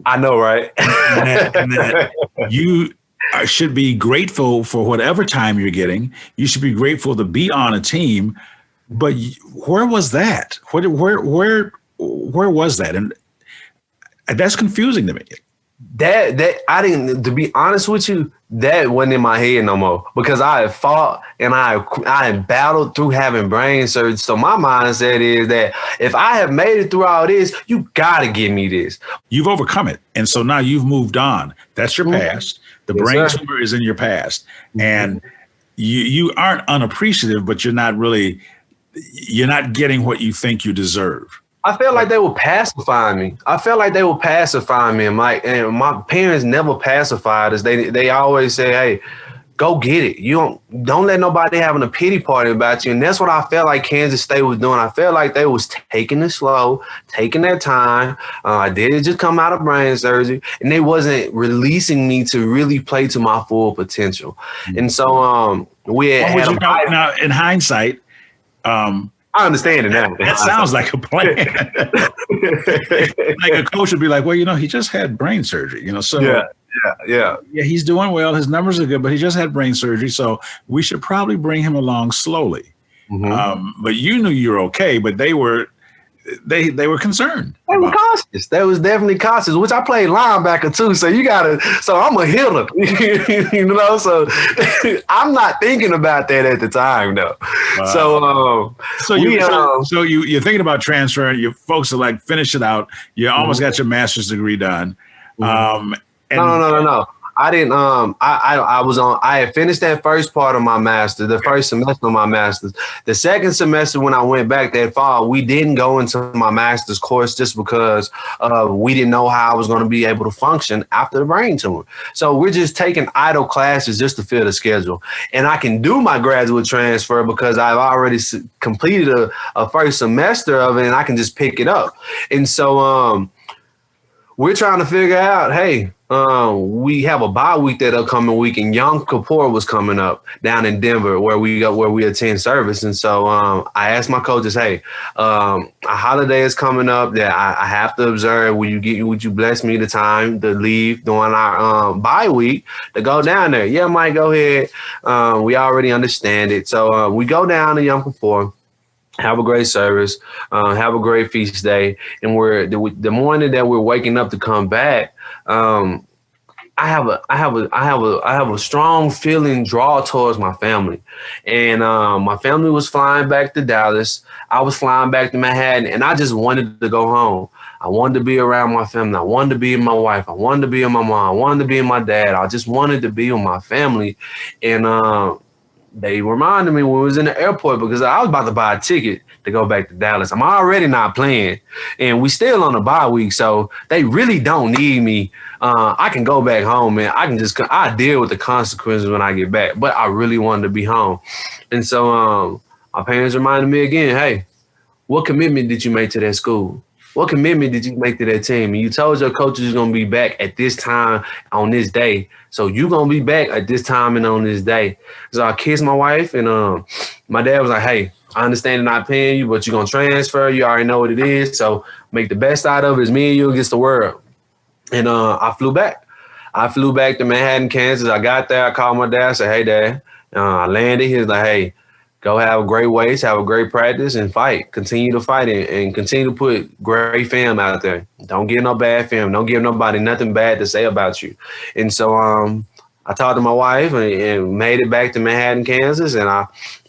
I know, right? and that you should be grateful for whatever time you're getting. You should be grateful to be on a team. But where was that? Where was that? And that's confusing to me. That I didn't, to be honest with you, that wasn't in my head no more, because I had fought and I had battled through having brain surgery. So my mindset is that if I have made it through all this, you got to give me this. You've overcome it. And so now you've moved on. That's your past. The brain tumor is in your past. And you aren't unappreciative, but you're not getting what you think you deserve. I felt like they were pacifying me. And my parents never pacified us. They always say, hey, go get it. You don't let nobody having a pity party about you. And that's what I felt like Kansas State was doing. I felt like they was taking it slow, taking their time. I didn't just come out of brain surgery, and they wasn't releasing me to really play to my full potential. And so we had now in hindsight, I understand it now. That sounds like a plan. Like a coach would be like, well, he just had brain surgery, so yeah, he's doing well. His numbers are good, but he just had brain surgery. So we should probably bring him along slowly. Mm-hmm. But you knew you were okay, but they were concerned. They were cautious. They was definitely cautious, which I played linebacker too. So so I'm a hitter, so I'm not thinking about that at the time though. Wow. So you're thinking about transferring. Your folks are like, finish it out. You almost got your master's degree done. No. I didn't. I had finished that first part of my master's, the first semester of my master's. The second semester, when I went back that fall, we didn't go into my master's course just because we didn't know how I was going to be able to function after the brain tumor. So we're just taking idle classes just to fill the schedule. And I can do my graduate transfer because I've already completed a first semester of it, and I can just pick it up. And so we're trying to figure out, hey, we have a bye week that upcoming week, and Yom Kippur was coming up down in Denver where we attend service. And so I asked my coaches, hey, a holiday is coming up that I have to observe. Would you bless me the time to leave during our bye week to go down there? Yeah, Mike, go ahead. We already understand it. So we go down to Yom Kippur. Have a great service, have a great feast day, and the morning that we're waking up to come back. I have a strong feeling draw towards my family, and my family was flying back to Dallas. I was flying back to Manhattan, and I just wanted to go home. I wanted to be around my family. I wanted to be with my wife. I wanted to be with my mom. I wanted to be with my dad. I just wanted to be with my family, and they reminded me when we was in the airport, because I was about to buy a ticket to go back to Dallas. I'm already not playing, and we still on a bye week, so they really don't need me. I can go back home, man. I deal with the consequences when I get back, but I really wanted to be home. And so my parents reminded me again, hey, what commitment did you make to that school? What commitment did you make to that team? And you told your coaches you're going to be back at this time on this day. So you're going to be back at this time and on this day. So I kissed my wife, and my dad was like, hey, I understand they're not paying you, but you're going to transfer. You already know what it is. So make the best out of it. It's me and you against the world. And I flew back. I flew back to Manhattan, Kansas. I got there. I called my dad. I said, hey, Dad. I landed. He was like, hey, go have a great weights, have a great practice, and fight. Continue to fight and continue to put great film out there. Don't give no bad film. Don't give nobody nothing bad to say about you. And so I I talked to my wife and made it back to Manhattan, Kansas, and I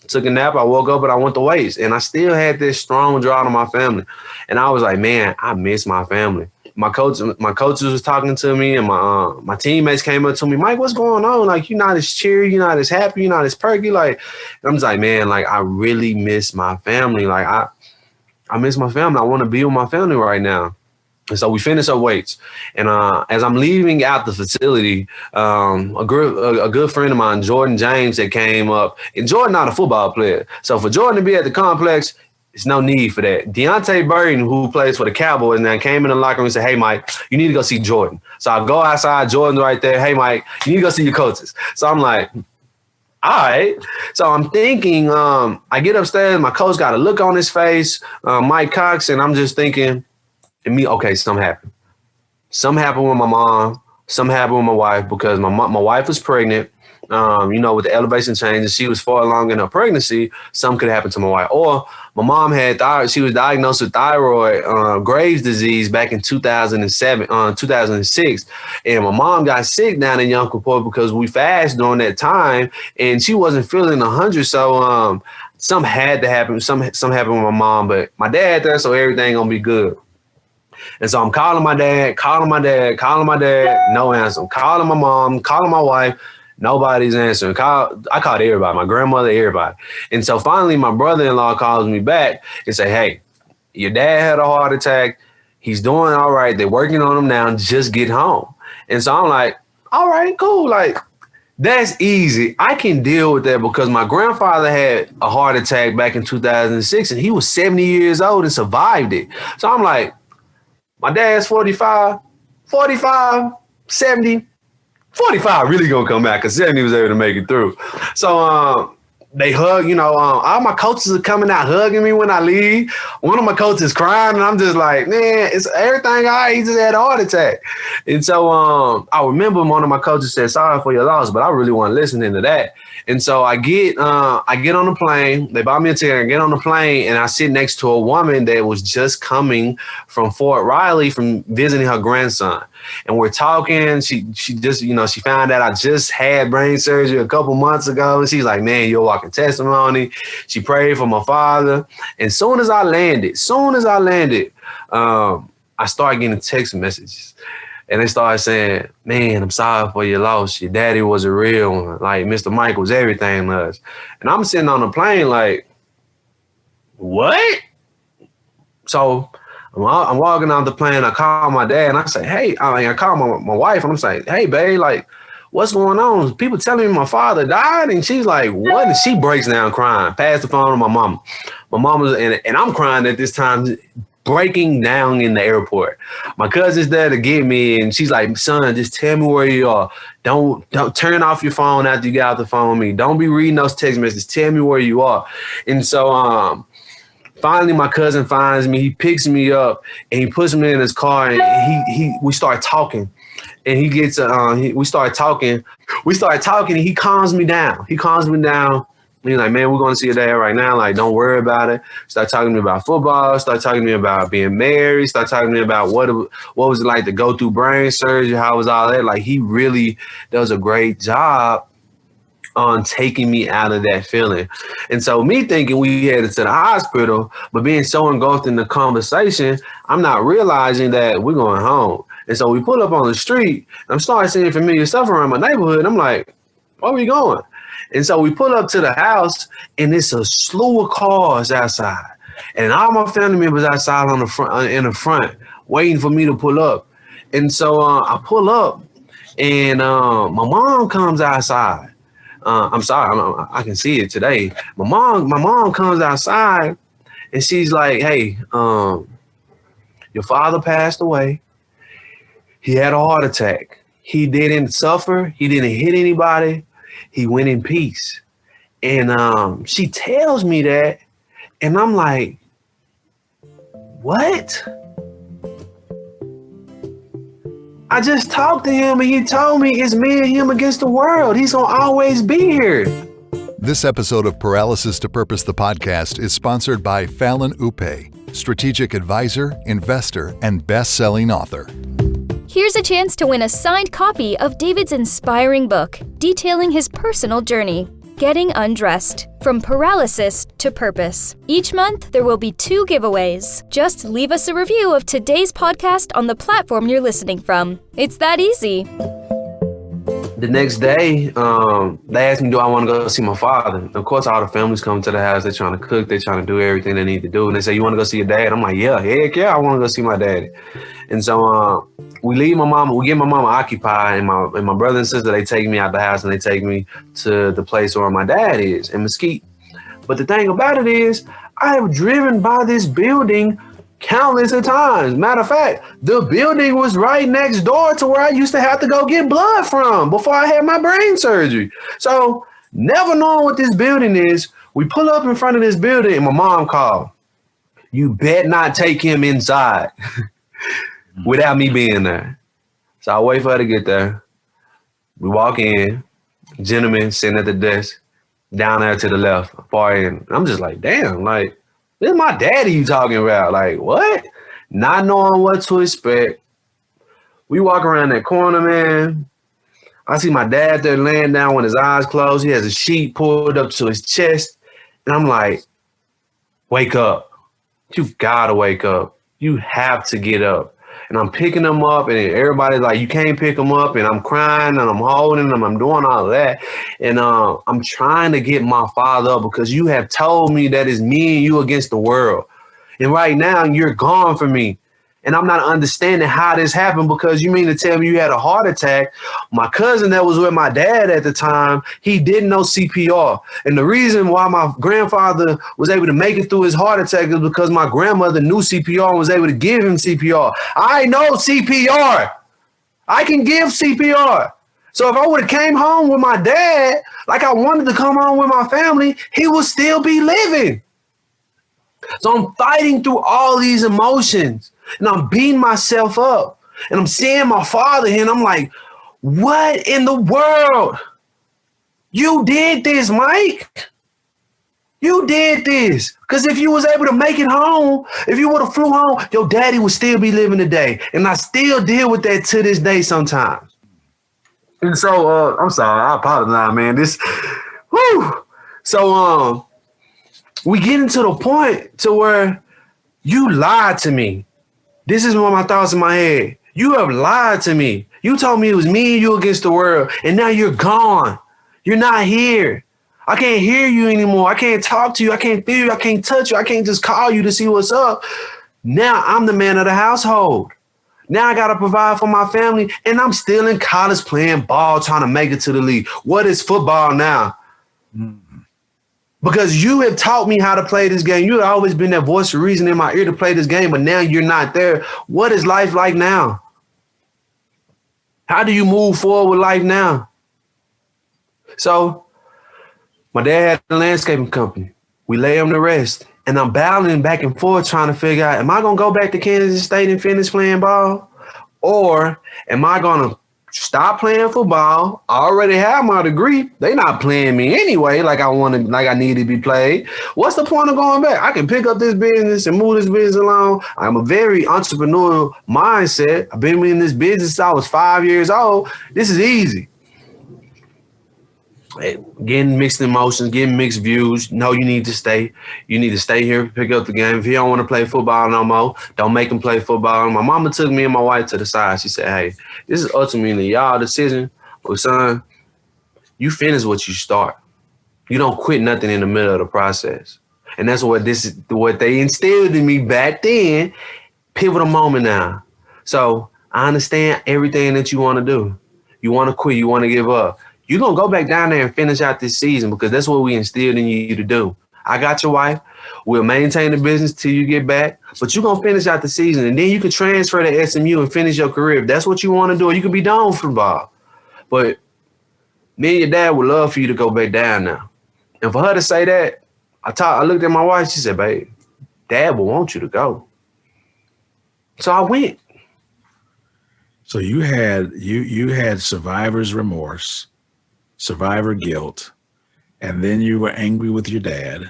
took a nap. I woke up and I went to weights, and I still had this strong draw to my family. And I was like, man, I miss my family. My coaches was talking to me, and my teammates came up to me, Mike, what's going on? Like, you're not as cheery, you're not as happy, you're not as perky. Like, and I'm just like, man, like, I really miss my family. Like, I miss my family. I want to be with my family right now. And so we finished up weights. And as I'm leaving out the facility, a good friend of mine, Jordan James, that came up. And Jordan not a football player. So for Jordan to be at the complex, there's no need for that. Deontay Burton, who plays for the Cowboys, and then came in the locker room and said, hey, Mike, you need to go see Jordan. So I go outside, Jordan's right there. Hey, Mike, you need to go see your coaches. So I'm like, all right. So I'm thinking, I get upstairs, my coach got a look on his face, Mike Cox, and I'm just thinking, okay, something happened. Something happened with my mom. Something happened with my wife, because my wife was pregnant. With the elevation changes, she was far along in her pregnancy. Something could happen to my wife. Or my mom she was diagnosed with thyroid Graves' disease back in 2006. And my mom got sick down in Yonkaport because we fasted during that time, and she wasn't feeling 100. So something had to happen. Something happened with my mom, but my dad there, so everything gonna be good. And so I'm calling my dad, no answer. I'm calling my mom, calling my wife. Nobody's answering. I called everybody, my grandmother, everybody. And so finally, my brother-in-law calls me back and say, hey, your dad had a heart attack. He's doing all right. They're working on him now. Just get home. And so I'm like, all right, cool. Like, that's easy. I can deal with that, because my grandfather had a heart attack back in 2006, and he was 70 years old and survived it. So I'm like, my dad's 45, 70. 45 really gonna come back, because 70 was able to make it through. So they hug, all my coaches are coming out hugging me when I leave. One of my coaches crying, and I'm just like, man, it's everything all right. He just had a heart attack. And so I remember one of my coaches said, sorry for your loss, but I really wasn't listening to that. And so I get on the plane. They buy me a ticket. I get on the plane, and I sit next to a woman that was just coming from Fort Riley from visiting her grandson. And we're talking. She just, she found out I just had brain surgery a couple months ago. And she's like, man, you're a walking testimony. She prayed for my father. And soon as I landed, I started getting text messages. And they started saying, man, I'm sorry for your loss. Your daddy was a real one. Like, Mr. Mike was everything to us. And I'm sitting on the plane like, what? So I'm walking out the plane. I call my dad, and I say, hey, I call my wife, and I'm saying, hey, babe, like, what's going on? People telling me my father died. And she's like, what? And she breaks down crying, pass the phone to my mama. My mama's, and I'm crying at this time, breaking down in the airport. My cousin's there to get me, and she's like, son, just tell me where you are. Don't turn off your phone after you get off the phone with me. Don't be reading those text messages. Tell me where you are. And so finally my cousin finds me. He picks me up, and he puts me in his car, and we start talking. And he gets we start talking, and he calms me down. He's like, man, we're going to see your dad right now. Like, don't worry about it. Start talking to me about football. Start talking to me about being married. Start talking to me about what was it like to go through brain surgery? How was all that? Like, he really does a great job on taking me out of that feeling. And so me thinking we headed to the hospital, but being so engulfed in the conversation, I'm not realizing that we're going home. And so we pull up on the street. I'm starting seeing familiar stuff around my neighborhood. I'm like, where are we going? And so we pull up to the house, and it's a slew of cars outside. And all my family members outside in the front, waiting for me to pull up. And so I pull up, and my mom comes outside. I'm sorry, I can see it today. My mom comes outside, and she's like, hey, your father passed away. He had a heart attack. He didn't suffer. He didn't hit anybody. He went in peace. And she tells me that, and I'm like, what? I just talked to him, and he told me it's me and him against the world. He's going to always be here. This episode of Paralysis to Purpose, the podcast, is sponsored by Fallon Upe, strategic advisor, investor, and best-selling author. Here's a chance to win a signed copy of David's inspiring book, detailing his personal journey, Getting Undressed, From Paralysis to Purpose. Each month, there will be 2 giveaways. Just leave us a review of today's podcast on the platform you're listening from. It's that easy. The next day, they asked me, do I want to go see my father? Of course, all the families come to the house. They're trying to cook. They're trying to do everything they need to do. And they say, you want to go see your dad? I'm like, yeah, heck yeah, I want to go see my daddy. And so we leave my mama. We get my mama occupied. And my brother and sister, they take me out the house and they take me to the place where my dad is in Mesquite. But the thing about it is, I have driven by this building countless of times. Matter of fact, the building was right next door to where I used to have to go get blood from before I had my brain surgery. So never knowing what this building is, we pull up in front of this building and my mom called. You bet not take him inside without me being there. So I wait for her to get there. We walk in, gentleman sitting at the desk, down there to the left, far in. I'm just like, damn, like, this is my daddy you talking about. Like, what? Not knowing what to expect. We walk around that corner, man. I see my dad there laying down with his eyes closed. He has a sheet pulled up to his chest. And I'm like, wake up. You've got to wake up. You have to get up. And I'm picking him up, and everybody's like, you can't pick him up. And I'm crying, and I'm holding him. I'm doing all of that. And I'm trying to get my father up because you have told me that it's me and you against the world. And right now, you're gone from me. And I'm not understanding how this happened because you mean to tell me you had a heart attack. My cousin that was with my dad at the time, he didn't know CPR. And the reason why my grandfather was able to make it through his heart attack is because my grandmother knew CPR and was able to give him CPR. I know CPR. I can give CPR. So if I would have came home with my dad, like I wanted to come home with my family, he would still be living. So I'm fighting through all these emotions. And I'm beating myself up. And I'm seeing my father here. And I'm like, what in the world? You did this, Mike. You did this. Because if you was able to make it home, if you would have flew home, your daddy would still be living today. And I still deal with that to this day sometimes. And so, I'm sorry. I apologize, man. So, we get into the point to where you lied to me. This is one of my thoughts in my head. You have lied to me. You told me it was me and you against the world, and now you're gone. You're not here. I can't hear you anymore. I can't talk to you. I can't feel you. I can't touch you. I can't just call you to see what's up. Now I'm the man of the household. Now I got to provide for my family, and I'm still in college playing ball, trying to make it to the league. What is football now? Because you have taught me how to play this game. You have always been that voice of reason in my ear to play this game, but now you're not there. What is life like now? How do you move forward with life now? So my dad had a landscaping company. We lay him to rest. And I'm battling back and forth trying to figure out, am I going to go back to Kansas State and finish playing ball? Or am I going to stop playing football? I already have my degree. They not playing me anyway like I need to be played. What's the point of going back? I can pick up this business and move this business along. I'm a very entrepreneurial mindset. I've been in this business since I was 5 years old. This is easy. Getting mixed emotions, getting mixed views. No, you need to stay. You need to stay here, pick up the game. If you don't want to play football no more, don't make him play football. My mama took me and my wife to the side. She said, hey, this is ultimately y'all decision. But son, you finish what you start. You don't quit nothing in the middle of the process. And that's what they instilled in me back then. Pivotal moment now. So I understand everything that you want to do. You want to quit. You want to give up. You're going to go back down there and finish out this season because that's what we instilled in you to do. I got your wife. We'll maintain the business till you get back, but you're going to finish out the season, and then you can transfer to SMU and finish your career. If that's what you want to do, or you can be done with football. But me and your dad would love for you to go back down now. And for her to say that, I looked at my wife. She said, babe, Dad will want you to go. So I went. So you had survivor's remorse, survivor guilt, and then you were angry with your dad,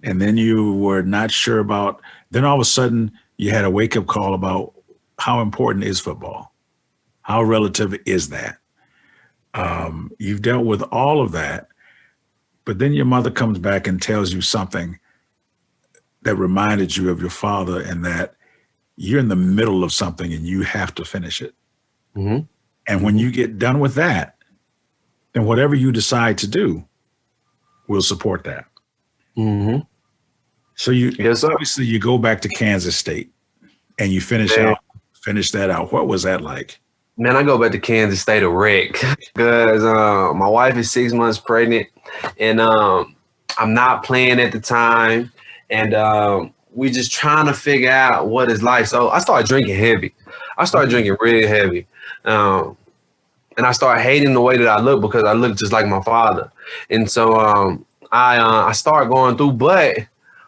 and then you were not sure about, then all of a sudden you had a wake-up call about how important is football. How relative is that? You've dealt with all of that, but then your mother comes back and tells you something that reminded you of your father, and that you're in the middle of something and you have to finish it. Mm-hmm. And when you get done with that, then whatever you decide to do, we'll support that. Mm-hmm. So you Yes, sir. obviously you go back to Kansas State and you finish that out. What was that like? Man, I go back to Kansas State a wreck because my wife is 6 months pregnant, and I'm not playing at the time, and we just trying to figure out what is life. So I started drinking heavy. I started drinking really heavy, and I started hating the way that I look because I look just like my father. And so I started going through, but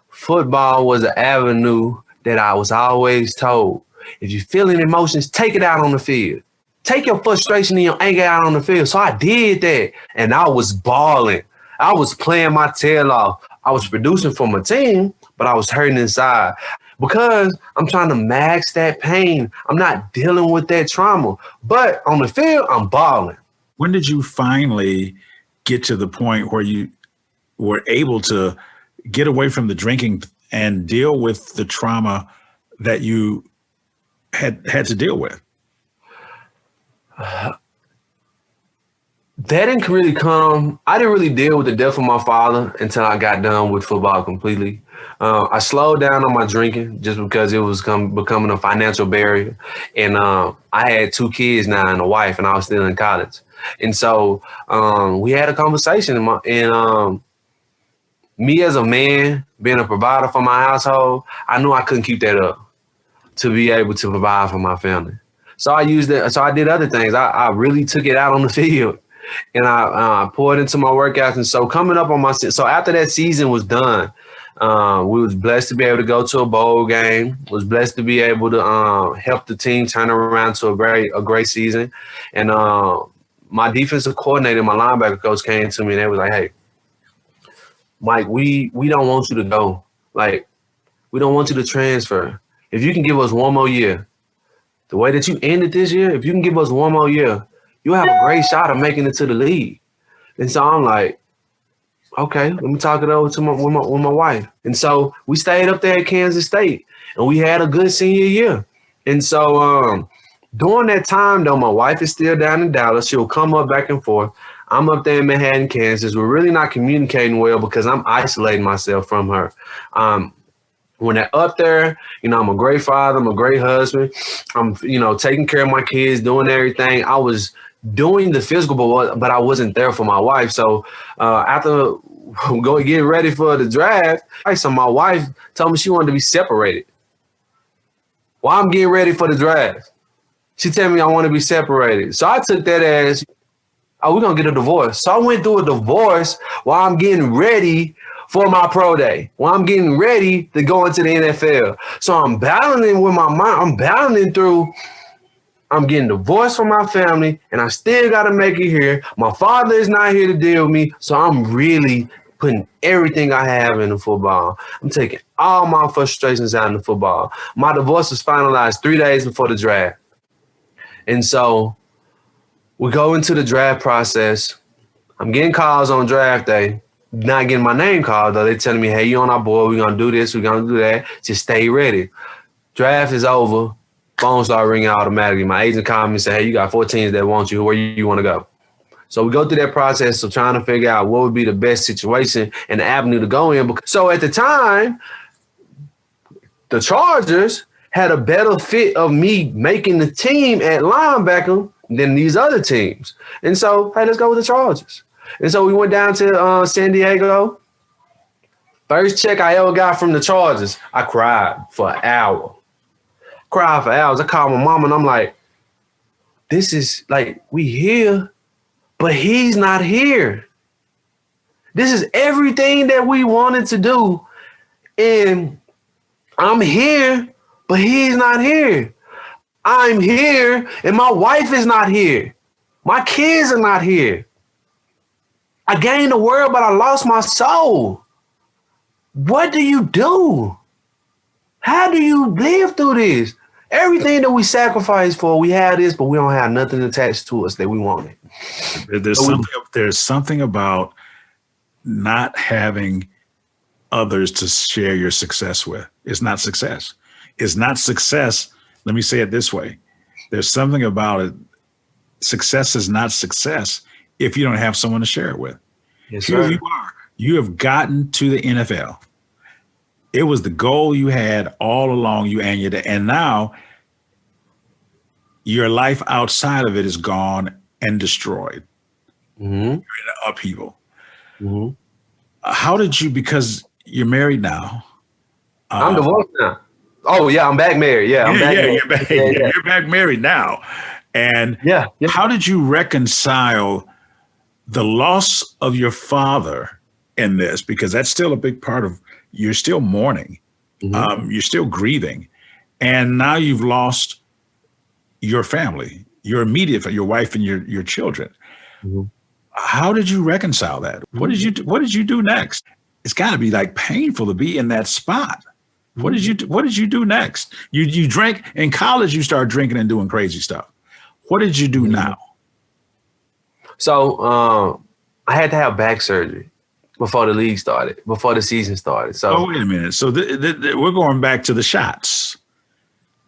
football was an avenue that I was always told, if you're feeling emotions, take it out on the field. Take your frustration and your anger out on the field. So I did that, and I was balling. I was playing my tail off. I was producing for my team, but I was hurting inside because I'm trying to max that pain. I'm not dealing with that trauma, but on the field, I'm balling. When did you finally get to the point where you were able to get away from the drinking and deal with the trauma that you had to deal with? That didn't really come. I didn't really deal with the death of my father until I got done with football completely. I slowed down on my drinking just because it was becoming a financial barrier. And I had 2 kids now and a wife, and I was still in college. And so we had a conversation, and me as a man, being a provider for my household, I knew I couldn't keep that up to be able to provide for my family. So I used it. So I did other things. I really took it out on the field, and I poured into my workouts. And so coming up on so after that season was done, we was blessed to be able to go to a bowl game. Was blessed to be able to help the team turn around to a great season. And my defensive coordinator, my linebacker coach, came to me and they was like, "Hey, Mike, we don't want you to go. Like, we don't want you to transfer. If you can give us one more year, the way that you ended this year, if you can give us one more year, you have a great shot of making it to the league." And so I'm like, okay, let me talk it over to with my wife. And so we stayed up there at Kansas State, and we had a good senior year. And so during that time, though, my wife is still down in Dallas. She'll come up back and forth. I'm up there in Manhattan, Kansas. We're really not communicating well because I'm isolating myself from her. When they're up there, I'm a great father, I'm a great husband. I'm, taking care of my kids, doing everything. I was doing the physical, but I wasn't there for my wife. So after getting ready for the draft, so my wife told me she wanted to be separated. While I'm getting ready for the draft, she told me I want to be separated. So I took that as, we're going to get a divorce. So I went through a divorce while I'm getting ready for my pro day, while I'm getting ready to go into the NFL. So I'm battling with my mind. I'm battling through, I'm getting divorced from my family, and I still got to make it here. My father is not here to deal with me. So I'm really putting everything I have into football. I'm taking all my frustrations out into football. My divorce was finalized 3 days before the draft. And so we go into the draft process. I'm getting calls on draft day. Not getting my name called, though. They're telling me, hey, you on our board. We're going to do this. We're going to do that. Just stay ready. Draft is over. Phone start ringing automatically. My agent called me and said, hey, you got 4 teams that want you. Where you want to go? So we go through that process of trying to figure out what would be the best situation and the avenue to go in. So at the time, the Chargers had a better fit of me making the team at linebacker than these other teams. And so, hey, let's go with the Chargers. And so we went down to San Diego. First check I ever got from the Chargers, I cried for an hour. Cried for hours. I called my mom and I'm like, this is like, we here, but he's not here. This is everything that we wanted to do. And I'm here, but he's not here. I'm here, and my wife is not here. My kids are not here. I gained the world, but I lost my soul. What do you do? How do you live through this? Everything that we sacrifice for, we have this, but we don't have nothing attached to us that we wanted. There's something about not having others to share your success with. It's not success. It's not success. Let me say it this way. There's something about it. Success is not success if you don't have someone to share it with. Yes, Here sir. you are. You have gotten to the NFL. It was the goal you had all along, and now your life outside of it is gone and destroyed. Mm-hmm. You're in an upheaval. Mm-hmm. How did you, because you're married now. I'm divorced now. Oh, yeah, I'm back married. Yeah, I'm back married. You're back married now. And Yeah. how did you reconcile the loss of your father in this? Because that's still a big part of, you're still mourning. Mm-hmm. You're still grieving. And now you've lost your family, your immediate, your wife and your children. Mm-hmm. How did you reconcile that? What did you do next? It's got to be like painful to be in that spot. What did you do next? You drank in college, you started drinking and doing crazy stuff. What did you do now? So I had to have back surgery before the league started, before the season started. So wait a minute. So we're going back to the shots.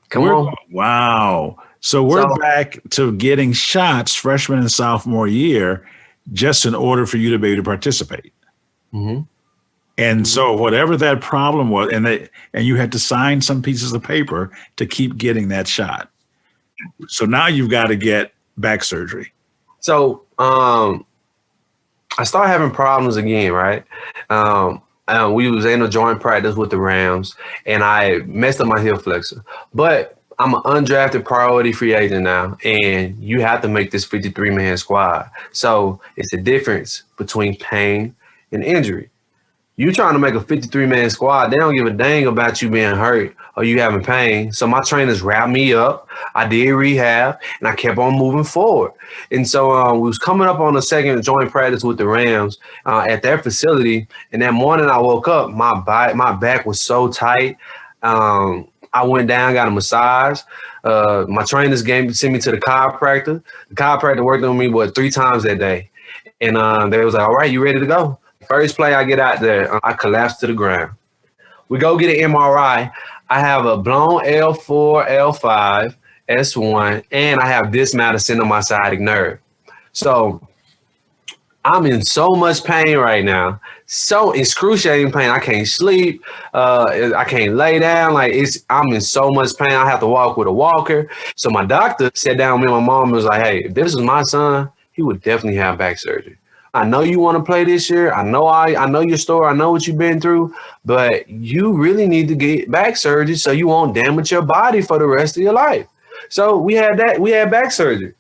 Come on. Wow. So we're back to getting shots freshman and sophomore year just in order for you to be able to participate. Mm-hmm. And so whatever that problem was, and you had to sign some pieces of paper to keep getting that shot. So now you've got to get back surgery. So I started having problems again, right? We was in a joint practice with the Rams, and I messed up my hip flexor. But I'm an undrafted priority free agent now, and you have to make this 53-man squad. So it's the difference between pain and injury. You trying to make a 53-man squad, they don't give a dang about you being hurt or you having pain. So my trainers wrapped me up. I did rehab, and I kept on moving forward. And so we was coming up on the second joint practice with the Rams at their facility. And that morning I woke up, my back was so tight. I went down, got a massage. My trainers sent me to the chiropractor. The chiropractor worked on me, 3 times that day. And they was like, all right, you ready to go? First play I get out there, I collapse to the ground. We go get an MRI. I have a blown L4, L5, S1, and I have dismounted sinocytic nerve. So I'm in so much pain right now, so excruciating pain. I can't sleep. I can't lay down. I'm in so much pain. I have to walk with a walker. So my doctor sat down with me and my mom and was like, hey, if this was my son, he would definitely have back surgery. I know you want to play this year. I know your story. I know what you've been through, but you really need to get back surgery so you won't damage your body for the rest of your life. So we had back surgery.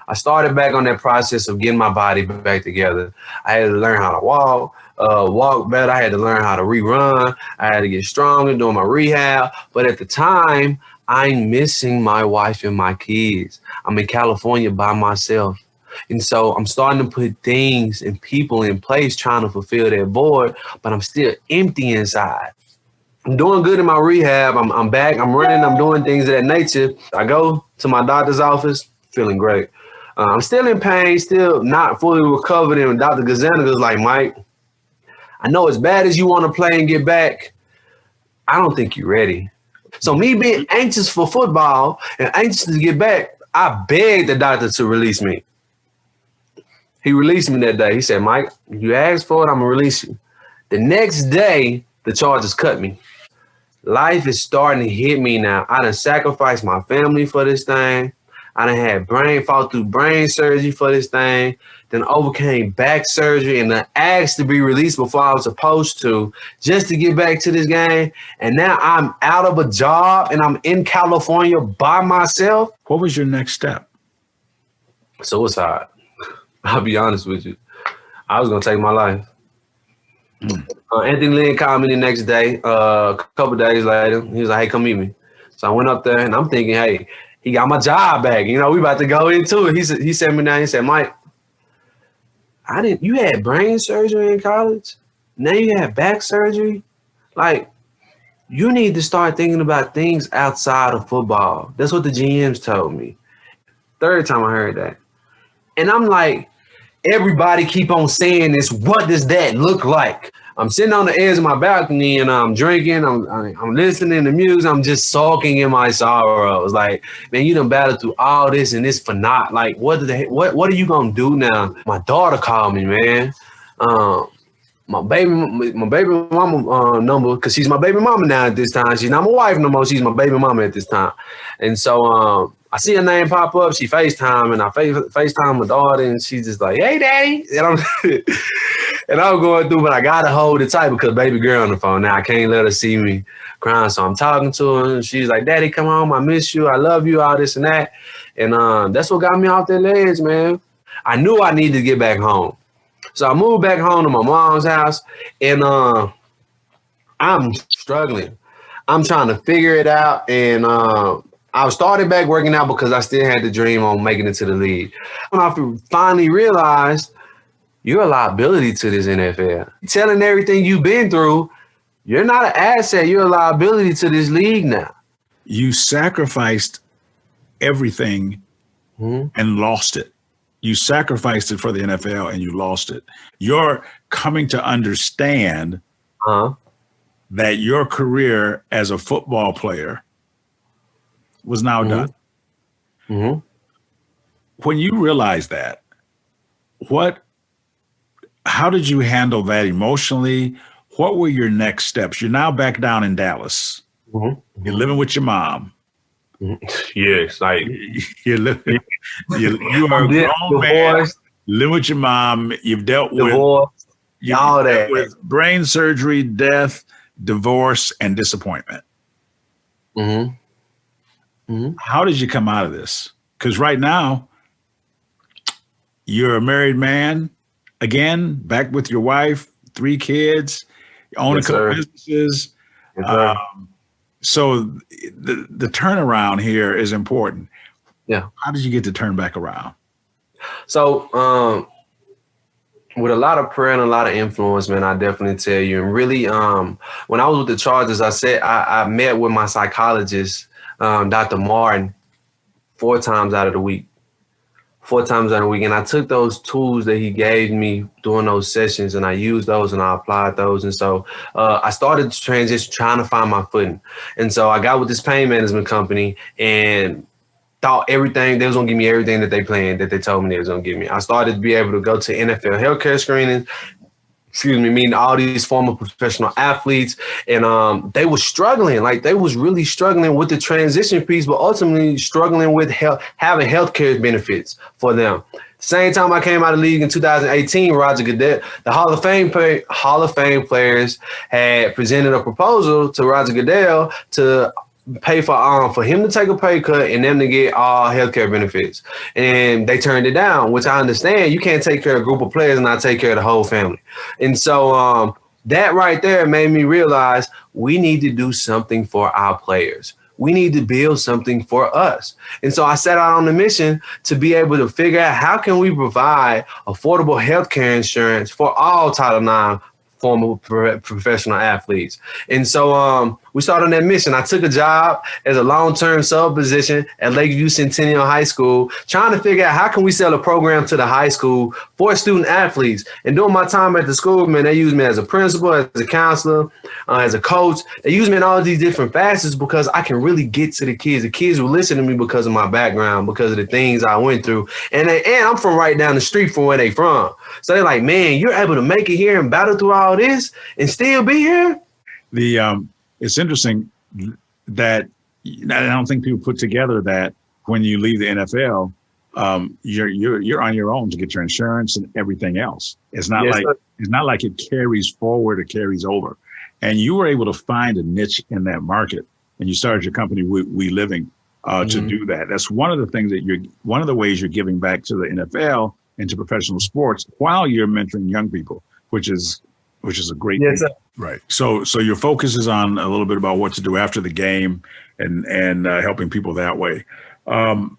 I started back on that process of getting my body back together. I had to learn how to walk better. I had to learn how to rerun. I had to get stronger doing my rehab. But at the time, I'm missing my wife and my kids. I'm in California by myself. And so I'm starting to put things and people in place trying to fulfill that void, but I'm still empty inside. I'm doing good in my rehab. I'm back. I'm running. I'm doing things of that nature. I go to my doctor's office, feeling great. I'm still in pain, still not fully recovered. And Dr. Gazaniga was like, Mike, I know as bad as you want to play and get back, I don't think you're ready. So me being anxious for football and anxious to get back, I begged the doctor to release me. He released me that day. He said, Mike, you asked for it, I'm going to release you. The next day, the charges cut me. Life is starting to hit me now. I done sacrificed my family for this thing. I done had fought through brain surgery for this thing. Then overcame back surgery and then asked to be released before I was supposed to just to get back to this game. And now I'm out of a job and I'm in California by myself. What was your next step? Suicide. I'll be honest with you. I was going to take my life. Anthony Lynn called me the next day, a couple days later. He was like, hey, come meet me. So I went up there and I'm thinking, hey, he got my job back. We about to go into it. He sat me down. He said, Mike, you had brain surgery in college? Now you had back surgery? you need to start thinking about things outside of football. That's what the GMs told me. Third time I heard that. And I'm like, everybody keep on saying this. What does that look like? I'm sitting on the edge of my balcony and I'm drinking. I'm listening to music. I'm just sulking in my sorrows. Like, man, you done battled through all this and this for not. Like, what are you gonna do now? My daughter called me, man. My baby mama number, because she's my baby mama now at this time. She's not my wife no more. She's my baby mama at this time. And so I see her name pop up. She FaceTime, and I FaceTime my daughter, and she's just like, "Hey, daddy." And I'm going through, but I got to hold it tight because baby girl on the phone now. I can't let her see me crying. So I'm talking to her, and she's like, "Daddy, come home. I miss you. I love you, all this and that." And that's what got me off that ledge, man. I knew I needed to get back home. So I moved back home to my mom's house, and I'm struggling. I'm trying to figure it out, and I started back working out because I still had the dream on making it to the league. When I finally realized you're a liability to this NFL. Telling everything you've been through, you're not an asset. You're a liability to this league now. You sacrificed everything and lost it. You sacrificed it for the NFL and you lost it. You're coming to understand that your career as a football player was now done. When you realized that, how did you handle that emotionally? What were your next steps? You're now back down in Dallas. You're living with your mom. Yes, like you are a grown man, living with your mom. You've dealt with all that, with brain surgery, death, divorce, and disappointment. How did you come out of this? Because right now, you're a married man, again, back with your wife, 3 kids, you own a couple businesses. So the turnaround here is important. Yeah. How did you get to turn back around? So with a lot of prayer and a lot of influence, man, I definitely tell you. And really, when I was with the Chargers, I met with my psychologist, Dr. Martin, 4 times out of the week. 4 times out of the week. And I took those tools that he gave me during those sessions and I used those and I applied those. And so I started to transition, trying to find my footing. And so I got with this pain management company and thought they was going to give me everything that they planned, that they told me they was going to give me. I started to be able to go to NFL healthcare screenings, meeting all these former professional athletes, and they were struggling. Like, they was really struggling with the transition piece, but ultimately struggling with having healthcare benefits for them. Same time I came out of the league in 2018, Roger Goodell, the Hall of Fame players had presented a proposal to Roger Goodell to pay for him to take a pay cut and them to get all healthcare benefits. And they turned it down, which I understand. You can't take care of a group of players and not take care of the whole family. And so that right there made me realize we need to do something for our players. We need to build something for us. And so I set out on the mission to be able to figure out how can we provide affordable healthcare insurance for all Title IX former professional athletes. And so we started on that mission. I took a job as a long-term sub position at Lakeview Centennial High School, trying to figure out how can we sell a program to the high school for student athletes. And during my time at the school, man, they used me as a principal, as a counselor, as a coach. They used me in all these different facets because I can really get to the kids. The kids will listen to me because of my background, because of the things I went through. And I'm from right down the street from where they from. So they're like, man, you're able to make it here and battle through all this and still be here? It's interesting that I don't think people put together that when you leave the NFL, you're on your own to get your insurance and everything else. It's not like it carries forward or carries over. And you were able to find a niche in that market, and you started your company, We Living, to do that. That's one of the things one of the ways you're giving back to the NFL and to professional sports while you're mentoring young people, which is a great thing. Right. So your focus is on a little bit about what to do after the game and helping people that way. I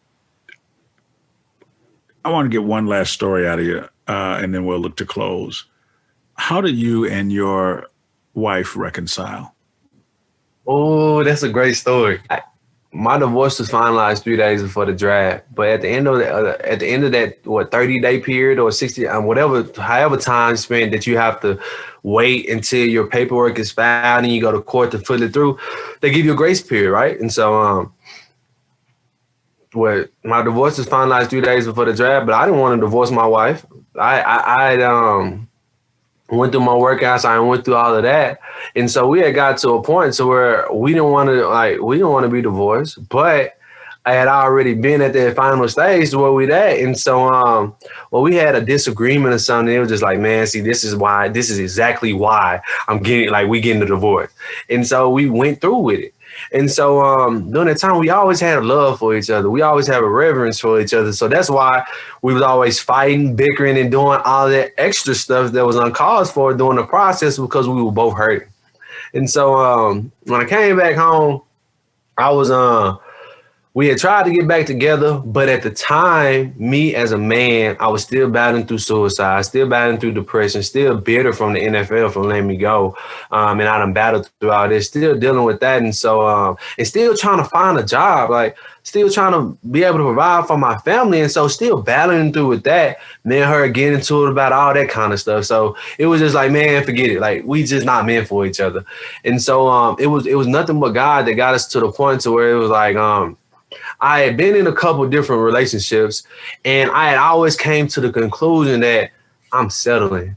want to get one last story out of you, and then we'll look to close. How did you and your wife reconcile? Oh, that's a great story. My divorce was finalized 3 days before the draft, but at the end of that 30-day period or 60, however time spent that you have to wait until your paperwork is filed and you go to court to fill it through, they give you a grace period, right? And so, my divorce was finalized 3 days before the draft, but I didn't want to divorce my wife. I went through my workouts. I went through all of that. And so we had got to a point to where we didn't want to be divorced, but I had already been at that final stage where we at. And so, we had a disagreement or something. It was just like, man, see, this is exactly why we getting the divorce. And so we went through with it. And so during that time, we always had a love for each other. We always have a reverence for each other. So that's why we was always fighting, bickering, and doing all that extra stuff that was uncalled for during the process because we were both hurting. And so when I came back home, we had tried to get back together, but at the time, me as a man, I was still battling through suicide, still battling through depression, still bitter from the NFL for letting me go. And I done battled through all this, still dealing with that. And so, and still trying to find a job, still trying to be able to provide for my family. And so still battling through with that, me and her getting into it about all that kind of stuff. So it was just like, man, forget it. We just not meant for each other. And so it was nothing but God that got us to the point to where it was like, I had been in a couple different relationships, and I had always came to the conclusion that I'm settling.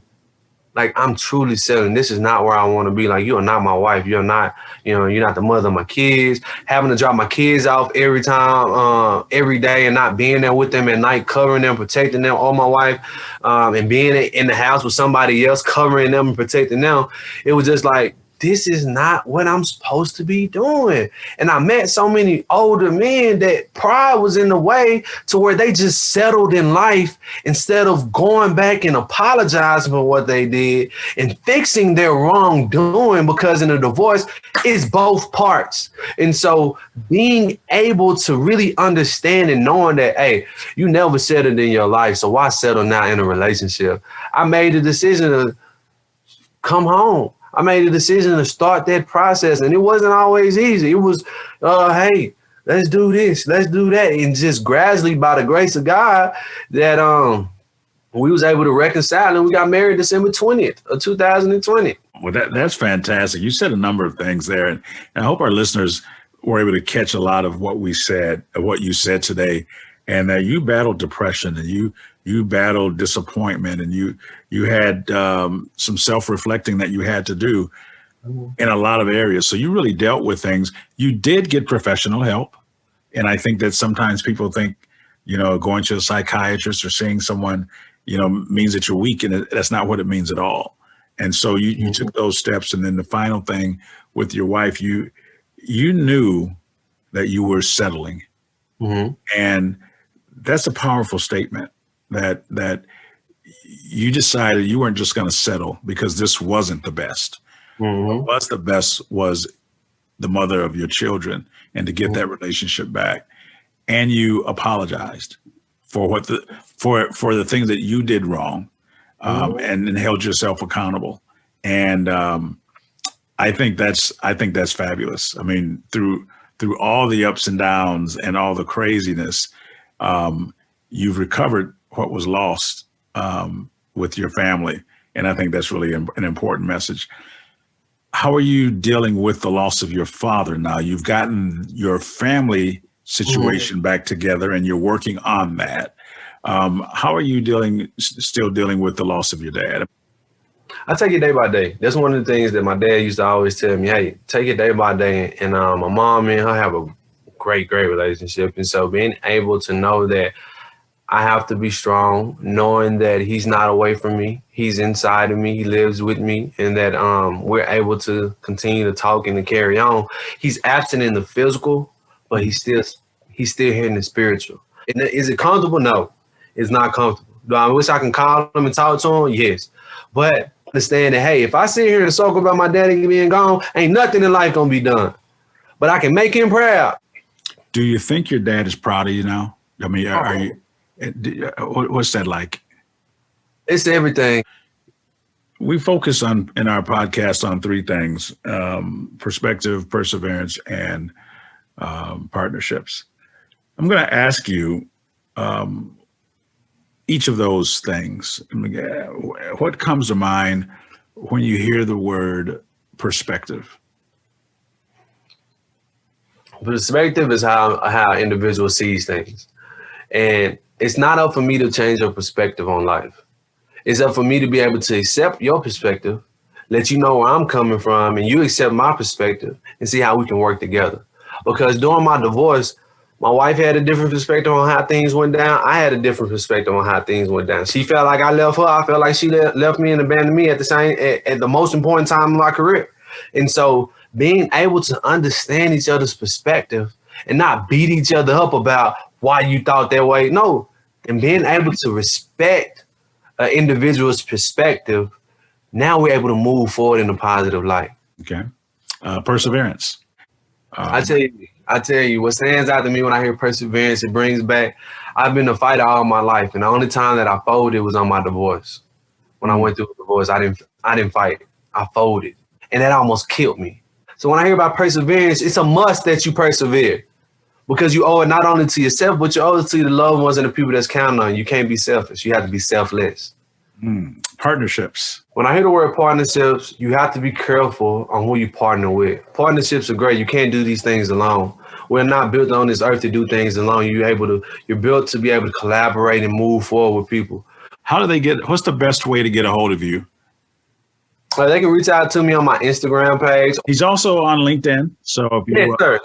I'm truly settling. This is not where I want to be. You are not my wife. You're not, you're not the mother of my kids. Having to drop my kids off every time, every day, and not being there with them at night, covering them, protecting them, or my wife, and being in the house with somebody else, covering them and protecting them. It was just like, this is not what I'm supposed to be doing. And I met so many older men that pride was in the way to where they just settled in life instead of going back and apologizing for what they did and fixing their wrongdoing, because in a divorce, it's both parts. And so being able to really understand and knowing that, hey, you never settled in your life, so why settle now in a relationship? I made the decision to come home. I made a decision to start that process, and it wasn't always easy. It was, hey, let's do this, let's do that. And just gradually, by the grace of God, that we was able to reconcile, and we got married December 20th of 2020. Well, that's fantastic. You said a number of things there, and I hope our listeners were able to catch a lot of what you said today, and that you battled depression, and you battled disappointment, and you had some self-reflecting that you had to do in a lot of areas. So you really dealt with things. You did get professional help. And I think that sometimes people think, going to a psychiatrist or seeing someone, means that you're weak, and that's not what it means at all. And so you took those steps. And then the final thing with your wife, you knew that you were settling. Mm-hmm. And that's a powerful statement. That you decided you weren't just going to settle because this wasn't the best. Mm-hmm. What was the best was the mother of your children, and to get that relationship back. And you apologized for for the things that you did wrong, and held yourself accountable. And I think that's fabulous. I mean, through all the ups and downs and all the craziness, you've recovered what was lost with your family. And I think that's really an important message. How are you dealing with the loss of your father now? You've gotten your family situation back together, and you're working on that. How are you still dealing with the loss of your dad? I take it day by day. That's one of the things that my dad used to always tell me, hey, take it day by day. And my mom and her have a great relationship. And so being able to know that I have to be strong, knowing that he's not away from me. He's inside of me. He lives with me, and that we're able to continue to talk and to carry on. He's absent in the physical, but he's still here in the spiritual. And is it comfortable? No, it's not comfortable. Do I wish I can call him and talk to him? Yes. But understand that, hey, if I sit here and talk about my daddy being gone, ain't nothing in life gonna be done. But I can make him proud. Do you think your dad is proud of you now? I mean, are you? What's that like? It's everything. We focus in our podcast on three things: perspective, perseverance, and partnerships. I'm going to ask you each of those things. What comes to mind when you hear the word perspective? Perspective is how an individual sees things. And it's not up for me to change your perspective on life. It's up for me to be able to accept your perspective, let you know where I'm coming from, and you accept my perspective and see how we can work together. Because during my divorce, my wife had a different perspective on how things went down. I had a different perspective on how things went down. She felt like I left her. I felt like she left me and abandoned me at the most important time of my career. And so being able to understand each other's perspective and not beat each other up about why you thought that way. No, and being able to respect an individual's perspective, now we're able to move forward in a positive light. Okay. Perseverance. I tell you, what stands out to me when I hear perseverance, it brings back, I've been a fighter all my life. And the only time that I folded was on my divorce. When I went through a divorce, I didn't fight. I folded. And that almost killed me. So when I hear about perseverance, it's a must that you persevere. Because you owe it not only to yourself, but you owe it to the loved ones and the people that's counting on you. You can't be selfish. You have to be selfless. Partnerships. When I hear the word partnerships, you have to be careful on who you partner with. Partnerships are great. You can't do these things alone. We're not built on this earth to do things alone. You're built to be able to collaborate and move forward with people. What's the best way to get a hold of you? They can reach out to me on my Instagram page. He's also on LinkedIn. So if you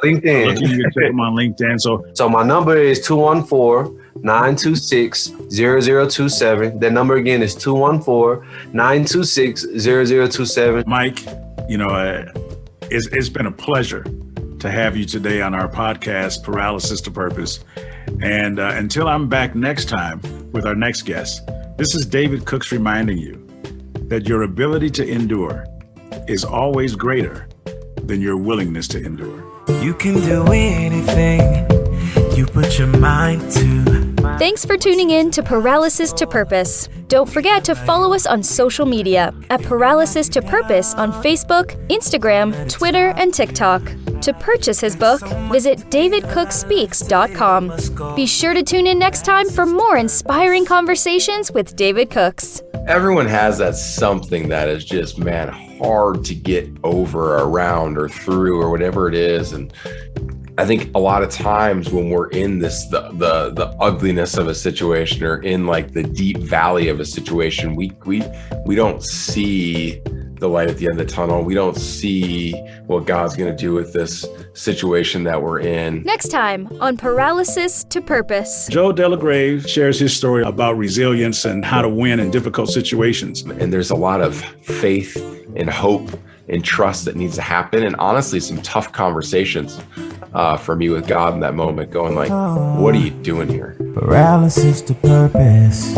LinkedIn. You can check him on LinkedIn. So my number is 214-926-0027. That number again is 214-926-0027. Mike, it's been a pleasure to have you today on our podcast, Paralysis to Purpose. And until I'm back next time with our next guest, this is David Cooks reminding you that your ability to endure is always greater than your willingness to endure. You can do anything you put your mind to. Thanks for tuning in to Paralysis to Purpose. Don't forget to follow us on social media at Paralysis to Purpose on Facebook, Instagram, Twitter, and TikTok. To purchase his book, visit davidcookspeaks.com. Be sure to tune in next time for more inspiring conversations with David Cooks. Everyone has that something that is just, man, hard to get over, around, or through, or whatever it is. And I think a lot of times when we're in this, the ugliness of a situation, or in like the deep valley of a situation, we don't see the light at the end of the tunnel. We don't see what God's going to do with this situation that we're in. Next time on Paralysis to Purpose. Joe Delagrave shares his story about resilience and how to win in difficult situations. And there's a lot of faith and hope and trust that needs to happen. And honestly, some tough conversations for me with God in that moment, going like, what are you doing here? Paralysis to purpose.